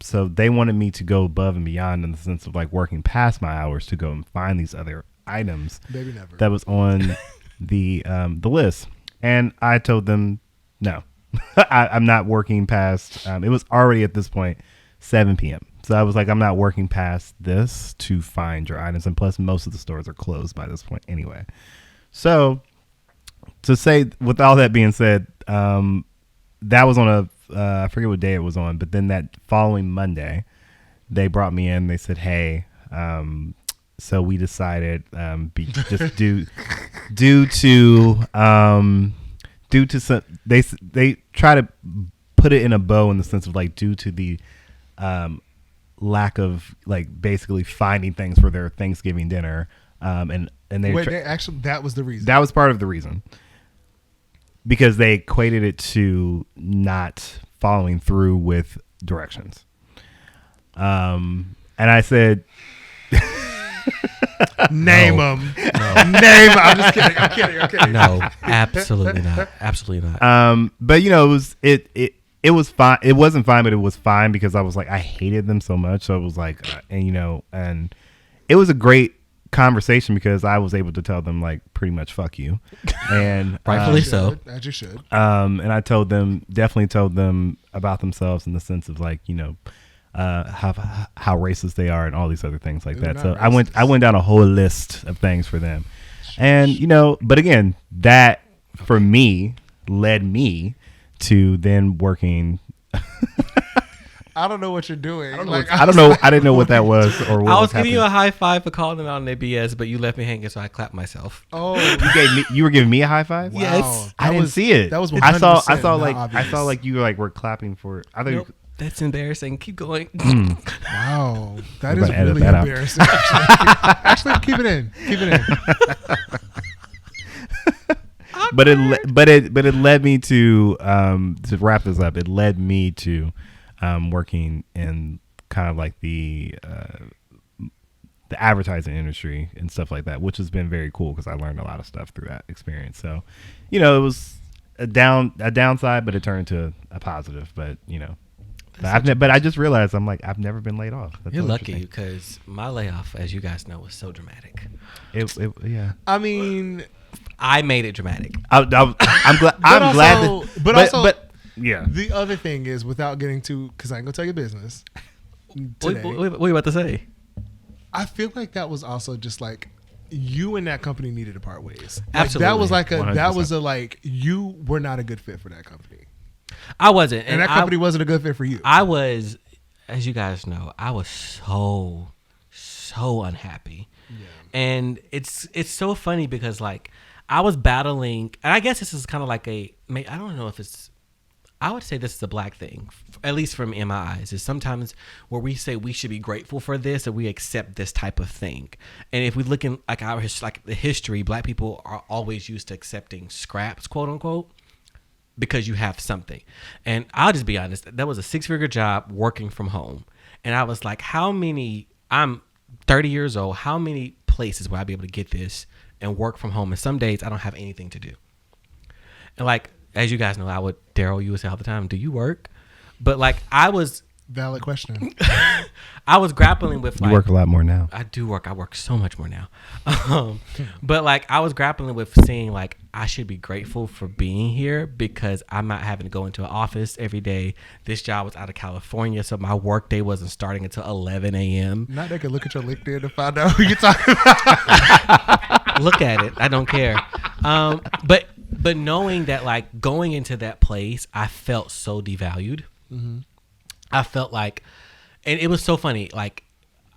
Speaker 1: So they wanted me to go above and beyond in the sense of like working past my hours to go and find these other items.
Speaker 3: Maybe never.
Speaker 1: That was on the list. And I told them, no, I'm not working past, it was already at this point 7 p.m. So I was like, I'm not working past this to find your items. And plus most of the stores are closed by this point anyway. So to say, with all that being said, that was on I forget what day it was on, but then that following Monday, they brought me in. They said, hey, so we decided, just due to some, they try to put it in a bow in the sense of like due to the lack of like basically finding things for their Thanksgiving dinner, and they
Speaker 3: actually that was the reason.
Speaker 1: That was part of the reason, because they equated it to not following through with directions. And I said,
Speaker 3: Name them. Name 'em. I'm just kidding. I'm kidding.
Speaker 2: No, absolutely not. Absolutely not.
Speaker 1: But you know, it was fine. It wasn't fine, but it was fine because I was like, I hated them so much. So it was like, and it was a great conversation because I was able to tell them like pretty much fuck you, and
Speaker 2: Rightfully so.
Speaker 3: As you should.
Speaker 1: And I definitely told them about themselves in the sense of like, how racist they are and all these other things like that. So
Speaker 3: racist.
Speaker 1: I went down a whole list of things for them, and but again, that for me led me to then working.
Speaker 3: I don't know what you're doing.
Speaker 1: I don't know. I didn't know what that was or what
Speaker 2: I was
Speaker 1: was
Speaker 2: giving you
Speaker 1: happening.
Speaker 2: a high five for calling them out on their BS, but you left me hanging, so I clapped myself.
Speaker 3: Oh,
Speaker 1: You were giving me a high five.
Speaker 3: wow.
Speaker 2: Yes.
Speaker 1: I didn't see it.
Speaker 3: That was 100%
Speaker 1: I saw
Speaker 3: not
Speaker 1: like
Speaker 3: obvious.
Speaker 1: I saw like you were clapping for. I thought
Speaker 2: Nope, that's embarrassing. Keep going.
Speaker 3: Wow, that
Speaker 1: We're
Speaker 3: is
Speaker 1: gonna edit
Speaker 3: really
Speaker 1: that out.
Speaker 3: embarrassing. Actually, keep it in. Keep it in.
Speaker 1: but it led me to wrap this up. It led me to working in kind of like the advertising industry and stuff like that, which has been very cool because I learned a lot of stuff through that experience. So, it was a downside, but it turned into a positive. But but I just realized I've never been laid off. That's
Speaker 2: You're
Speaker 1: so
Speaker 2: lucky
Speaker 1: interesting.
Speaker 2: because my layoff, as you guys know, was so dramatic.
Speaker 1: Yeah.
Speaker 3: I mean,
Speaker 2: I made it dramatic.
Speaker 1: I'm glad. But yeah.
Speaker 3: the other thing is, without getting too, because I ain't gonna tell your business today.
Speaker 2: What are you about to say?
Speaker 3: I feel like that was also just like you and that company needed to part ways.
Speaker 2: Absolutely.
Speaker 3: That was like
Speaker 1: 100%.
Speaker 3: like you were not a good fit for that company,
Speaker 2: I wasn't,
Speaker 3: and that company wasn't a good fit for you.
Speaker 2: I was, as you guys know, I was so unhappy, and it's so funny because like I was battling, and I guess this is kind of like I don't know if it's. I would say this is a black thing, at least from in my eyes, is sometimes where we say we should be grateful for this and we accept this type of thing. And if we look in like the history, black people are always used to accepting scraps, quote unquote, because you have something. And I'll just be honest, that was a 6-figure job working from home. And I was like, I'm 30 years old, how many places will I be able to get this and work from home? And some days I don't have anything to do. And like, as you guys know, Darrell, you would say all the time, do you work? But like
Speaker 3: Valid question.
Speaker 2: I was grappling with like.
Speaker 1: You work a lot more now.
Speaker 2: I do work. I work so much more now. But like I was grappling with seeing like I should be grateful for being here because I'm not having to go into an office every day. This job was out of California, so my work day wasn't starting until 11 a.m.
Speaker 3: Now they can look at your LinkedIn to find out who you're talking about.
Speaker 2: Look at it. I don't care. But knowing that like going into that place, I felt so devalued. Mm-hmm. I felt like, and it was so funny. Like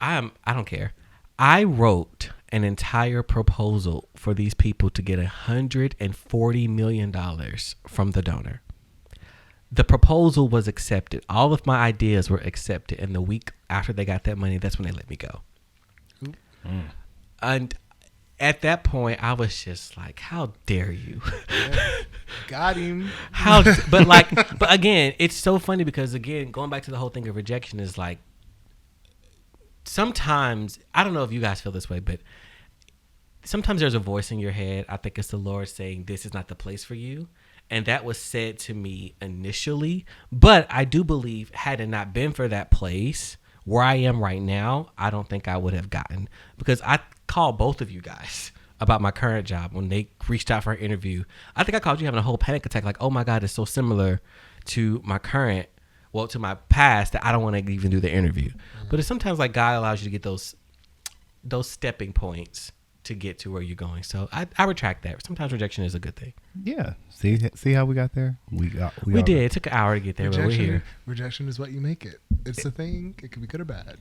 Speaker 2: I don't care. I wrote an entire proposal for these people to get $140 million from the donor. The proposal was accepted. All of my ideas were accepted. And the week after they got that money, that's when they let me go. Mm. And at that point, I was just like, how dare you?
Speaker 3: Yeah. Got him.
Speaker 2: But again, it's so funny because again, going back to the whole thing of rejection is like, sometimes, I don't know if you guys feel this way, but sometimes there's a voice in your head. I think it's the Lord saying, this is not the place for you. And that was said to me initially. But I do believe had it not been for that place where I am right now, I don't think I would have gotten, because I called both of you guys about my current job when they reached out for an interview. I think I called you having a whole panic attack. Like, oh my God, it's so similar to my current, well, to my past that I don't want to even do the interview. Mm-hmm. But it's sometimes like God allows you to get those stepping points to get to where you're going. So I retract that. Sometimes rejection is a good thing.
Speaker 1: Yeah. See how we got there? We
Speaker 2: did. It took an hour to get there, but we're here.
Speaker 3: Rejection is what you make it. It's a thing. It can be good or bad.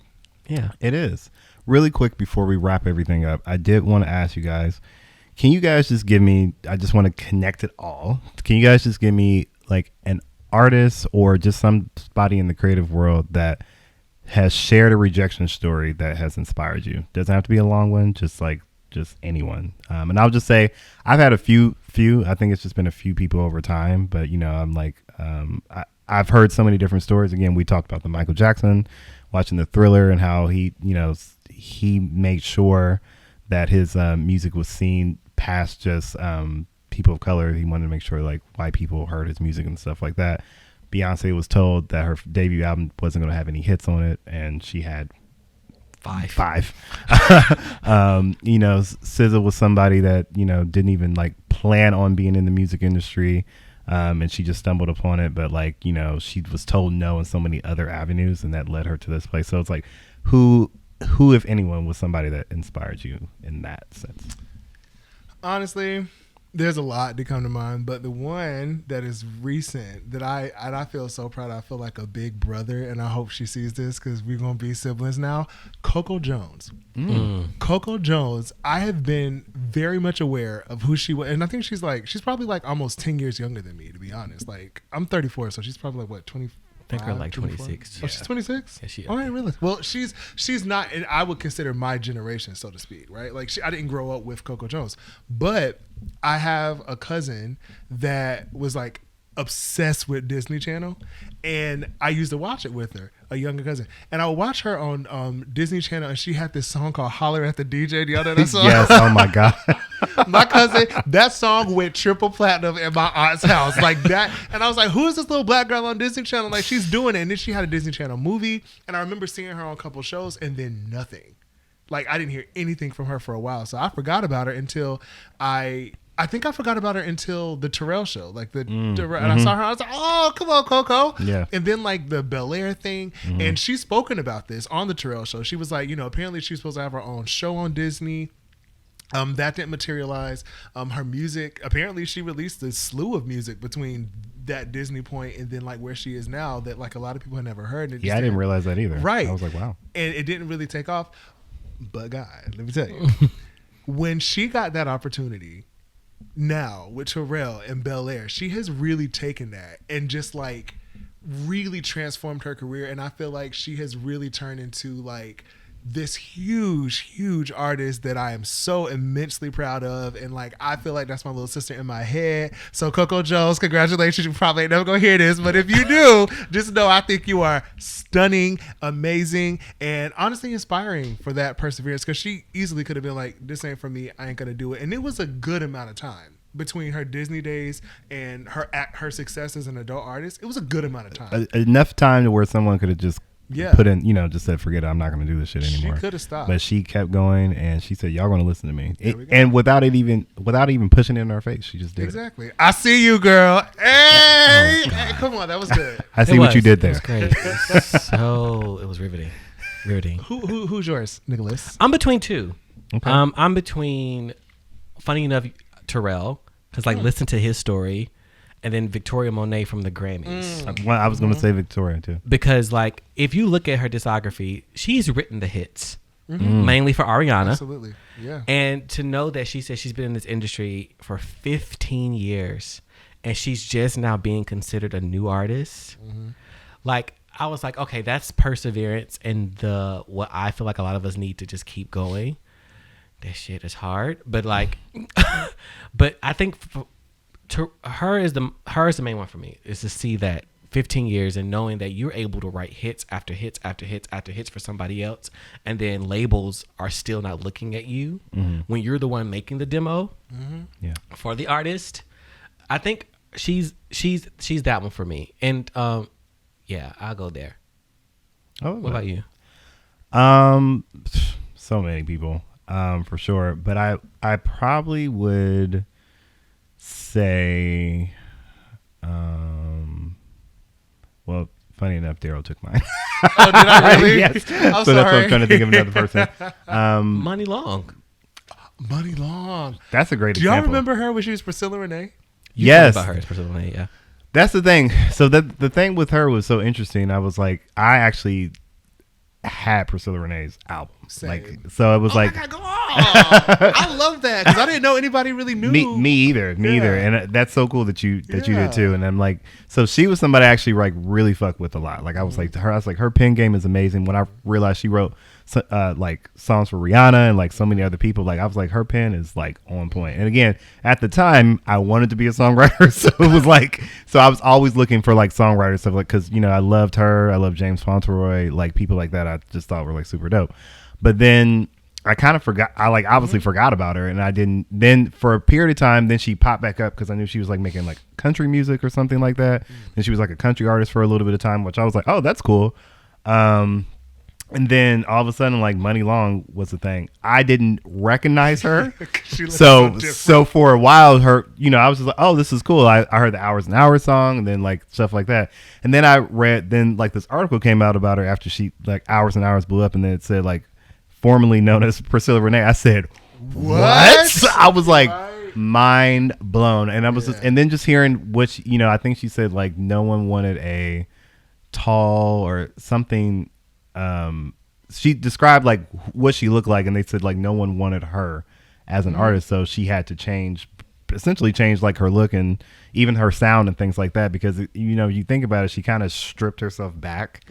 Speaker 2: Yeah.
Speaker 1: It is. Really quick before we wrap everything up, I did want to ask you guys, can you guys just give me, I just want to connect it all. Can you guys just give me like an artist or just somebody in the creative world that has shared a rejection story that has inspired you? Doesn't have to be a long one, just anyone. And I'll just say I've had a few. I think it's just been a few people over time, but I'm like, I've heard so many different stories. Again, we talked about the Michael Jackson, watching the Thriller and how he made sure that his music was seen past just people of color. He wanted to make sure like white people heard his music and stuff like that. Beyonce was told that her debut album wasn't going to have any hits on it, and she had five. You know, SZA was somebody that, you know, didn't even like plan on being in the music industry, and she just stumbled upon it. But like, you know, she was told no in so many other avenues, and that led her to this place. So it's like, who if anyone was somebody that inspired you in that sense?
Speaker 3: Honestly, there's a lot to come to mind, but the one that is recent that I feel so proud of, I feel like a big brother, and I hope she sees this because we're going to be siblings now. Coco Jones. Coco Jones, I have been very much aware of who she was, and I think she's probably like almost 10 years younger than me, to be honest. Like, I'm 34, so she's probably like, what, 20?
Speaker 2: I think her like 26.
Speaker 3: Oh, she's 26?
Speaker 2: Yeah, she is.
Speaker 3: Oh, I didn't realize. Well, she's not, and I would consider my generation, so to speak, right? Like, I didn't grow up with Coco Jones, but I have a cousin that was like obsessed with Disney Channel, and I used to watch it with her, a younger cousin, and I would watch her on Disney Channel, and she had this song called "Holler at the DJ." Do y'all know that song?
Speaker 1: Yes. Oh my god.
Speaker 3: My cousin, that song went triple platinum in my aunt's house, like that. And I was like, who is this little black girl on Disney Channel? Like, she's doing it. And then she had a Disney Channel movie, and I remember seeing her on a couple shows, and then nothing. Like, I didn't hear anything from her for a while, so I forgot about her until I think I forgot about her until the Darrell show, like and I saw her. I was like, "Oh, come on, Coco!"
Speaker 1: Yeah.
Speaker 3: And then like the Bel Air thing, and she's spoken about this on the Darrell show. She was like, you know, apparently she's supposed to have her own show on Disney. That didn't materialize. Her music, apparently she released a slew of music between that Disney point and then like where she is now that like a lot of people had never heard.
Speaker 1: Yeah, I didn't realize that either.
Speaker 3: Right.
Speaker 1: I was like, wow.
Speaker 3: And it didn't really take off. But God, let me tell you, when she got that opportunity now with Darrell and Bel Air, she has really taken that and just like really transformed her career. And I feel like she has really turned into like this huge artist that I am so immensely proud of, and like I feel like that's my little sister in my head. So Coco Jones, congratulations. You probably ain't never gonna hear this, but if you do, just know I think you are stunning, amazing, and honestly inspiring for that perseverance, because she easily could have been like, this ain't for me, I ain't gonna do it. And it was a good amount of time between her Disney days and her success as an adult artist. It was a good amount of time.
Speaker 1: Enough time to where someone could have just put in, you know, just said, forget it, I'm not going to do this shit anymore.
Speaker 3: She could have stopped.
Speaker 1: But she kept going, and she said, y'all going to listen to me. And without even pushing it in her face, she just did
Speaker 3: exactly. I see you, girl. Hey, hey, come on, that was good.
Speaker 1: I see what you did there.
Speaker 2: It was great. It was riveting.
Speaker 3: Who's yours, Nicholas?
Speaker 2: I'm between two.
Speaker 1: Okay.
Speaker 2: I'm between, funny enough, Darrell, because like listen to his story, and then Victoria Monet from the Grammys.
Speaker 1: Well, I was going to say Victoria too.
Speaker 2: Because like if you look at her discography, she's written the hits mainly for Ariana.
Speaker 3: Absolutely, yeah.
Speaker 2: And to know that she said she's been in this industry for 15 years and she's just now being considered a new artist, like I was like, okay, that's perseverance and what I feel like a lot of us need to just keep going. That shit is hard, but like, but I think her is the main one for me, is to see that 15 years and knowing that you're able to write hits after hits after hits after hits for somebody else, and then labels are still not looking at you when you're the one making the demo for the artist. I think she's that one for me, and yeah, I'll go there.
Speaker 1: Oh,
Speaker 2: what about you?
Speaker 1: So many people, for sure, but I probably would say, well, funny enough, Darrell took mine.
Speaker 3: Oh, did I really?
Speaker 1: Yes.
Speaker 3: I'm
Speaker 1: So
Speaker 3: sorry.
Speaker 1: that's why I'm trying to think of another person.
Speaker 2: Money Long.
Speaker 3: Money Long.
Speaker 1: That's a great
Speaker 3: Do y'all
Speaker 1: example.
Speaker 3: remember her when she was Priscilla Renee?
Speaker 2: You
Speaker 1: Yes.
Speaker 2: talked about her as personally, yeah.
Speaker 1: That's the thing. So the thing with her was so interesting. I was like, I actually had Priscilla Renee's album.
Speaker 3: Same.
Speaker 1: Like, so it was like,
Speaker 3: my God, I love that because I didn't know anybody really knew.
Speaker 1: me either, and that's so cool that you did too. And I'm like, so she was somebody I actually like really fuck with a lot. Like I was like to her, I was like, her pen game is amazing. When I realized she wrote like songs for Rihanna and like so many other people, like I was like, her pen is like on point. And again, at the time, I wanted to be a songwriter, so it was like, so I was always looking for like songwriters stuff, like because you know I loved her, I love James Fauntleroy, like people like that. I just thought were like super dope. But then I kind of forgot. I like obviously forgot about her, and I didn't. Then for a period of time, then she popped back up because I knew she was like making like country music or something like that. And she was like a country artist for a little bit of time, which I was like, oh, that's cool. And then all of a sudden, like Money Long was the thing. I didn't recognize her, so for a while, I was just like, oh, this is cool. I heard the Hours and Hours song, and then like stuff like that. And then I read, like this article came out about her after she like Hours and Hours blew up, and then it said like formerly known as Priscilla Renee. I said, what? I was like mind blown, and I was and then just hearing what I think she said like no one wanted a tall or something. She described like what she looked like, and they said like no one wanted her as an artist, so she had to essentially change like her look and even her sound and things like that, because you think about it, she kind of stripped herself back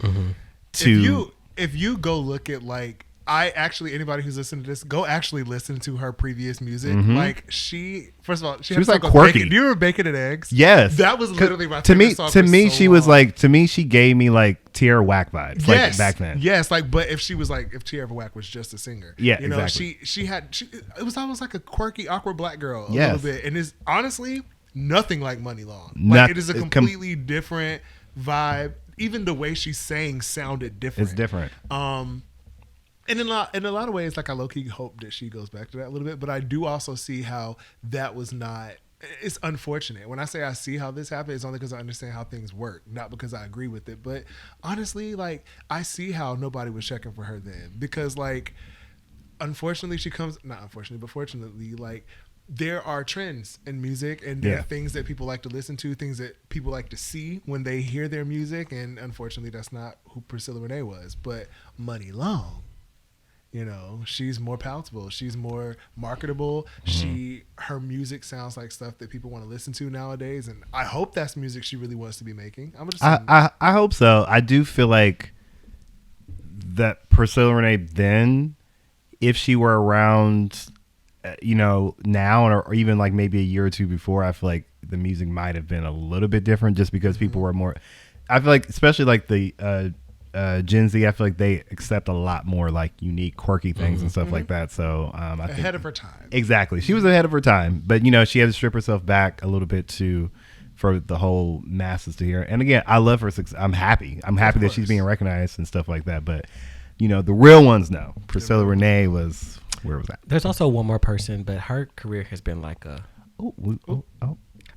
Speaker 1: to.
Speaker 3: If you go look at like. Anybody who's listening to this, go actually listen to her previous music. Like first of all, she was like quirky. Bacon. Do you remember Bacon and Eggs?
Speaker 1: Yes,
Speaker 3: that was literally my favorite song.
Speaker 1: To me, she was like, she gave me like Tierra Whack vibes.
Speaker 3: Yes,
Speaker 1: like back then.
Speaker 3: Yes, like, but if Tierra Whack was just a singer, exactly. It was almost like a quirky, awkward black girl a little bit, and is honestly nothing like Money Long. Like it is a completely different vibe. Even the way she sang sounded different.
Speaker 1: It's different.
Speaker 3: And in a lot of ways, like I low-key hope that she goes back to that a little bit, but I do also see how that was not. It's unfortunate. When I say I see how this happened, it's only because I understand how things work, not because I agree with it. But honestly, like I see how nobody was checking for her then, because like, unfortunately, but fortunately, like there are trends in music, and there are things that people like to listen to, things that people like to see when they hear their music, and unfortunately, that's not who Priscilla Renee was. But Money Long. She's more palatable. She's more marketable. Her music sounds like stuff that people want to listen to nowadays, and I hope that's music she really wants to be making.
Speaker 1: I hope so. I do feel like that Priscilla Renee then, if she were around, now or even like maybe a year or two before, I feel like the music might have been a little bit different, just because people were more. I feel like, especially like the. Gen Z, I feel like they accept a lot more like unique, quirky things and stuff like that. So I think
Speaker 3: ahead of her time.
Speaker 1: Exactly, she was ahead of her time, but she had to strip herself back a little bit for the whole masses to hear. And again, I love her success. I'm happy that she's being recognized and stuff like that. But the real ones know. Priscilla Renee was where was that?
Speaker 2: There's also one more person, but her career has been like a.
Speaker 1: Oh.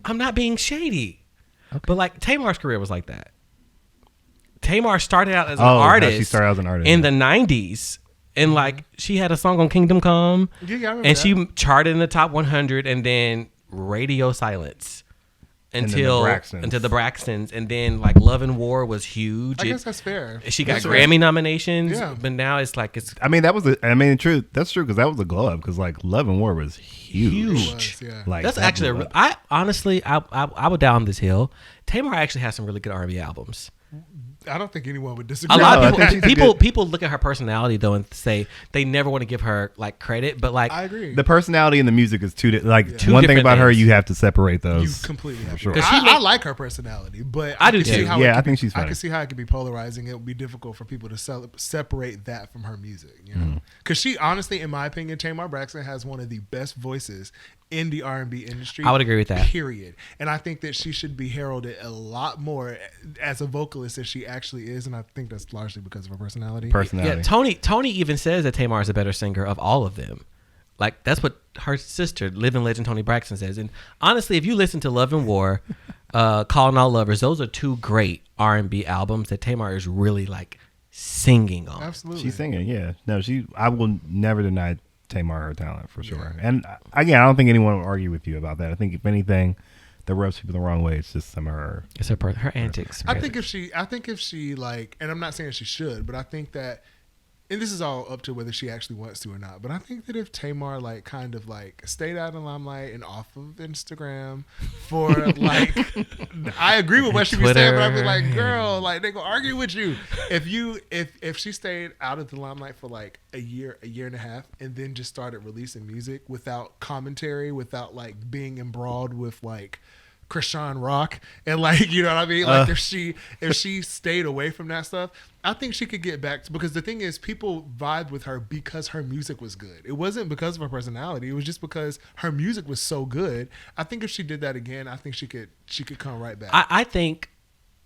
Speaker 2: I'm not being shady, but like Tamar's career was like that. Tamar started out as an artist.
Speaker 1: She started out as an artist
Speaker 2: in the 90s, and like she had a song on Kingdom Come, and she charted in the top 100, and then radio silence until the Braxtons, and then like Love and War was huge.
Speaker 3: I guess that's fair.
Speaker 2: She got Grammy nominations, but now it's like it's.
Speaker 1: I mean, true. That's true, because that was a glow up, because like Love and War was huge. Like
Speaker 2: that's actually. I honestly, I would die on this hill. Tamar actually has some really good R&B albums.
Speaker 3: I don't think anyone would disagree.
Speaker 2: A lot of people look at her personality though and say they never want to give her like credit, but like
Speaker 3: I agree.
Speaker 1: The personality and the music is two one thing
Speaker 2: different
Speaker 1: about her,
Speaker 2: things.
Speaker 1: you have to separate those.
Speaker 3: You completely have
Speaker 1: sure.
Speaker 3: to. I like her personality, but
Speaker 2: I do too.
Speaker 1: I think she's funny.
Speaker 3: I can see how it could be polarizing. It would be difficult for people to separate that from her music, because she honestly, in my opinion, Tamar Braxton has one of the best voices in the R&B industry.
Speaker 2: I would agree with that.
Speaker 3: Period. And I think that she should be heralded a lot more as a vocalist as she actually is, and I think that's largely because of her personality.
Speaker 2: Yeah, Tony even says that Tamar is a better singer of all of them. Like that's what her sister, living legend Toni Braxton, says. And honestly, if you listen to Love and War, Calling All Lovers, those are two great R&B albums that Tamar is really like singing on.
Speaker 3: Absolutely,
Speaker 1: she's singing. Yeah, no, I will never deny Tamar her talent for sure. And again, I don't think anyone will argue with you about that. I think if anything that rubs people the wrong way, it's just some of her.
Speaker 2: It's her antics.
Speaker 3: I think if she like, and I'm not saying she should, but I think that, and this is all up to whether she actually wants to or not, but I think that if Tamar like kind of like stayed out in the limelight and off of Instagram for like, I agree with what she was saying, but I'd be like, girl, like they gonna argue with you. If she stayed out of the limelight for like a year and a half, and then just started releasing music without commentary, without like being embroiled with like Krishan Rock and like, you know what I mean? Like if she stayed away from that stuff, I think she could get back to, because the thing is people vibe with her because her music was good. It wasn't because of her personality. It was just because her music was so good. I think if she did that again, I think she could come right back.
Speaker 2: I think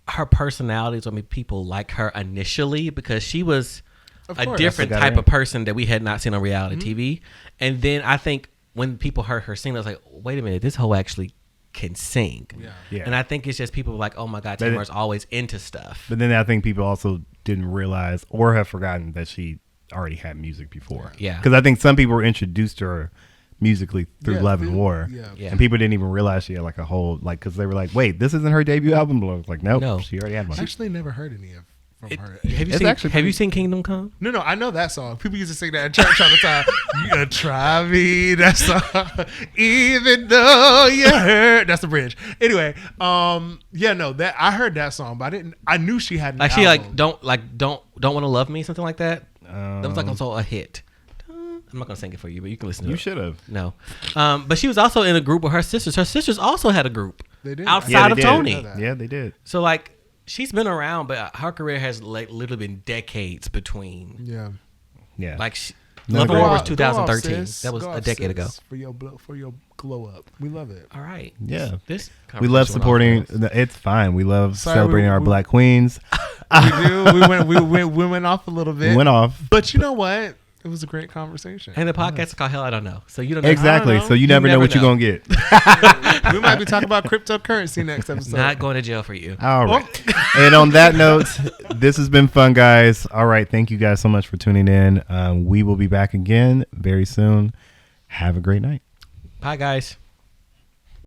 Speaker 2: her personality is what made people like her initially, because she was a different type of person that we had not seen on reality TV. And then I think when people heard her sing, I was like, wait a minute, this hoe actually can sing. Yeah. And I think it's just people were like, oh my God, Tamar's always into stuff.
Speaker 1: But then I think people also didn't realize or have forgotten that she already had music before.
Speaker 2: Yeah.
Speaker 1: Because I think some people were introduced to her musically through Love and War.
Speaker 3: Yeah.
Speaker 1: And people didn't even realize she had like a whole, like, because they were like, wait, this isn't her debut album? I was like, nope, no, she already had one.
Speaker 3: I actually never heard any of from her.
Speaker 2: Have you seen Kingdom Come?
Speaker 3: No, I know that song. People used to sing that in church all the time. You gotta try me, that song. Even though you hurt. That's the bridge. Anyway, that I heard that song, but I knew she had an album.
Speaker 2: Don't want to love me, something like that. That was like also a hit. I'm not gonna sing it for you, but you can listen to it.
Speaker 1: You should have.
Speaker 2: No, but she was also in a group with her sisters. Her sisters also had a group.
Speaker 3: They did.
Speaker 2: Outside of Tony.
Speaker 1: Yeah, they did.
Speaker 2: So like, she's been around, but her career has like literally been decades between.
Speaker 1: Yeah.
Speaker 2: Like Love and War was 2013. That was a decade ago.
Speaker 3: For your glow up, we love it.
Speaker 2: All right.
Speaker 1: Yeah.
Speaker 2: This
Speaker 1: we love supporting. It's fine. We love celebrating our Black queens.
Speaker 3: We do. We went off a little bit.
Speaker 1: We went off.
Speaker 3: But you know what? It was a great conversation.
Speaker 2: And the podcast is called Hell I Don't Know. So you don't know.
Speaker 1: Exactly. So you never know what you're going to get.
Speaker 3: We might be talking about cryptocurrency next episode.
Speaker 2: Not going to jail for you.
Speaker 1: All right. And on that note, this has been fun, guys. All right. Thank you guys so much for tuning in. We will be back again very soon. Have a great night.
Speaker 2: Bye, guys.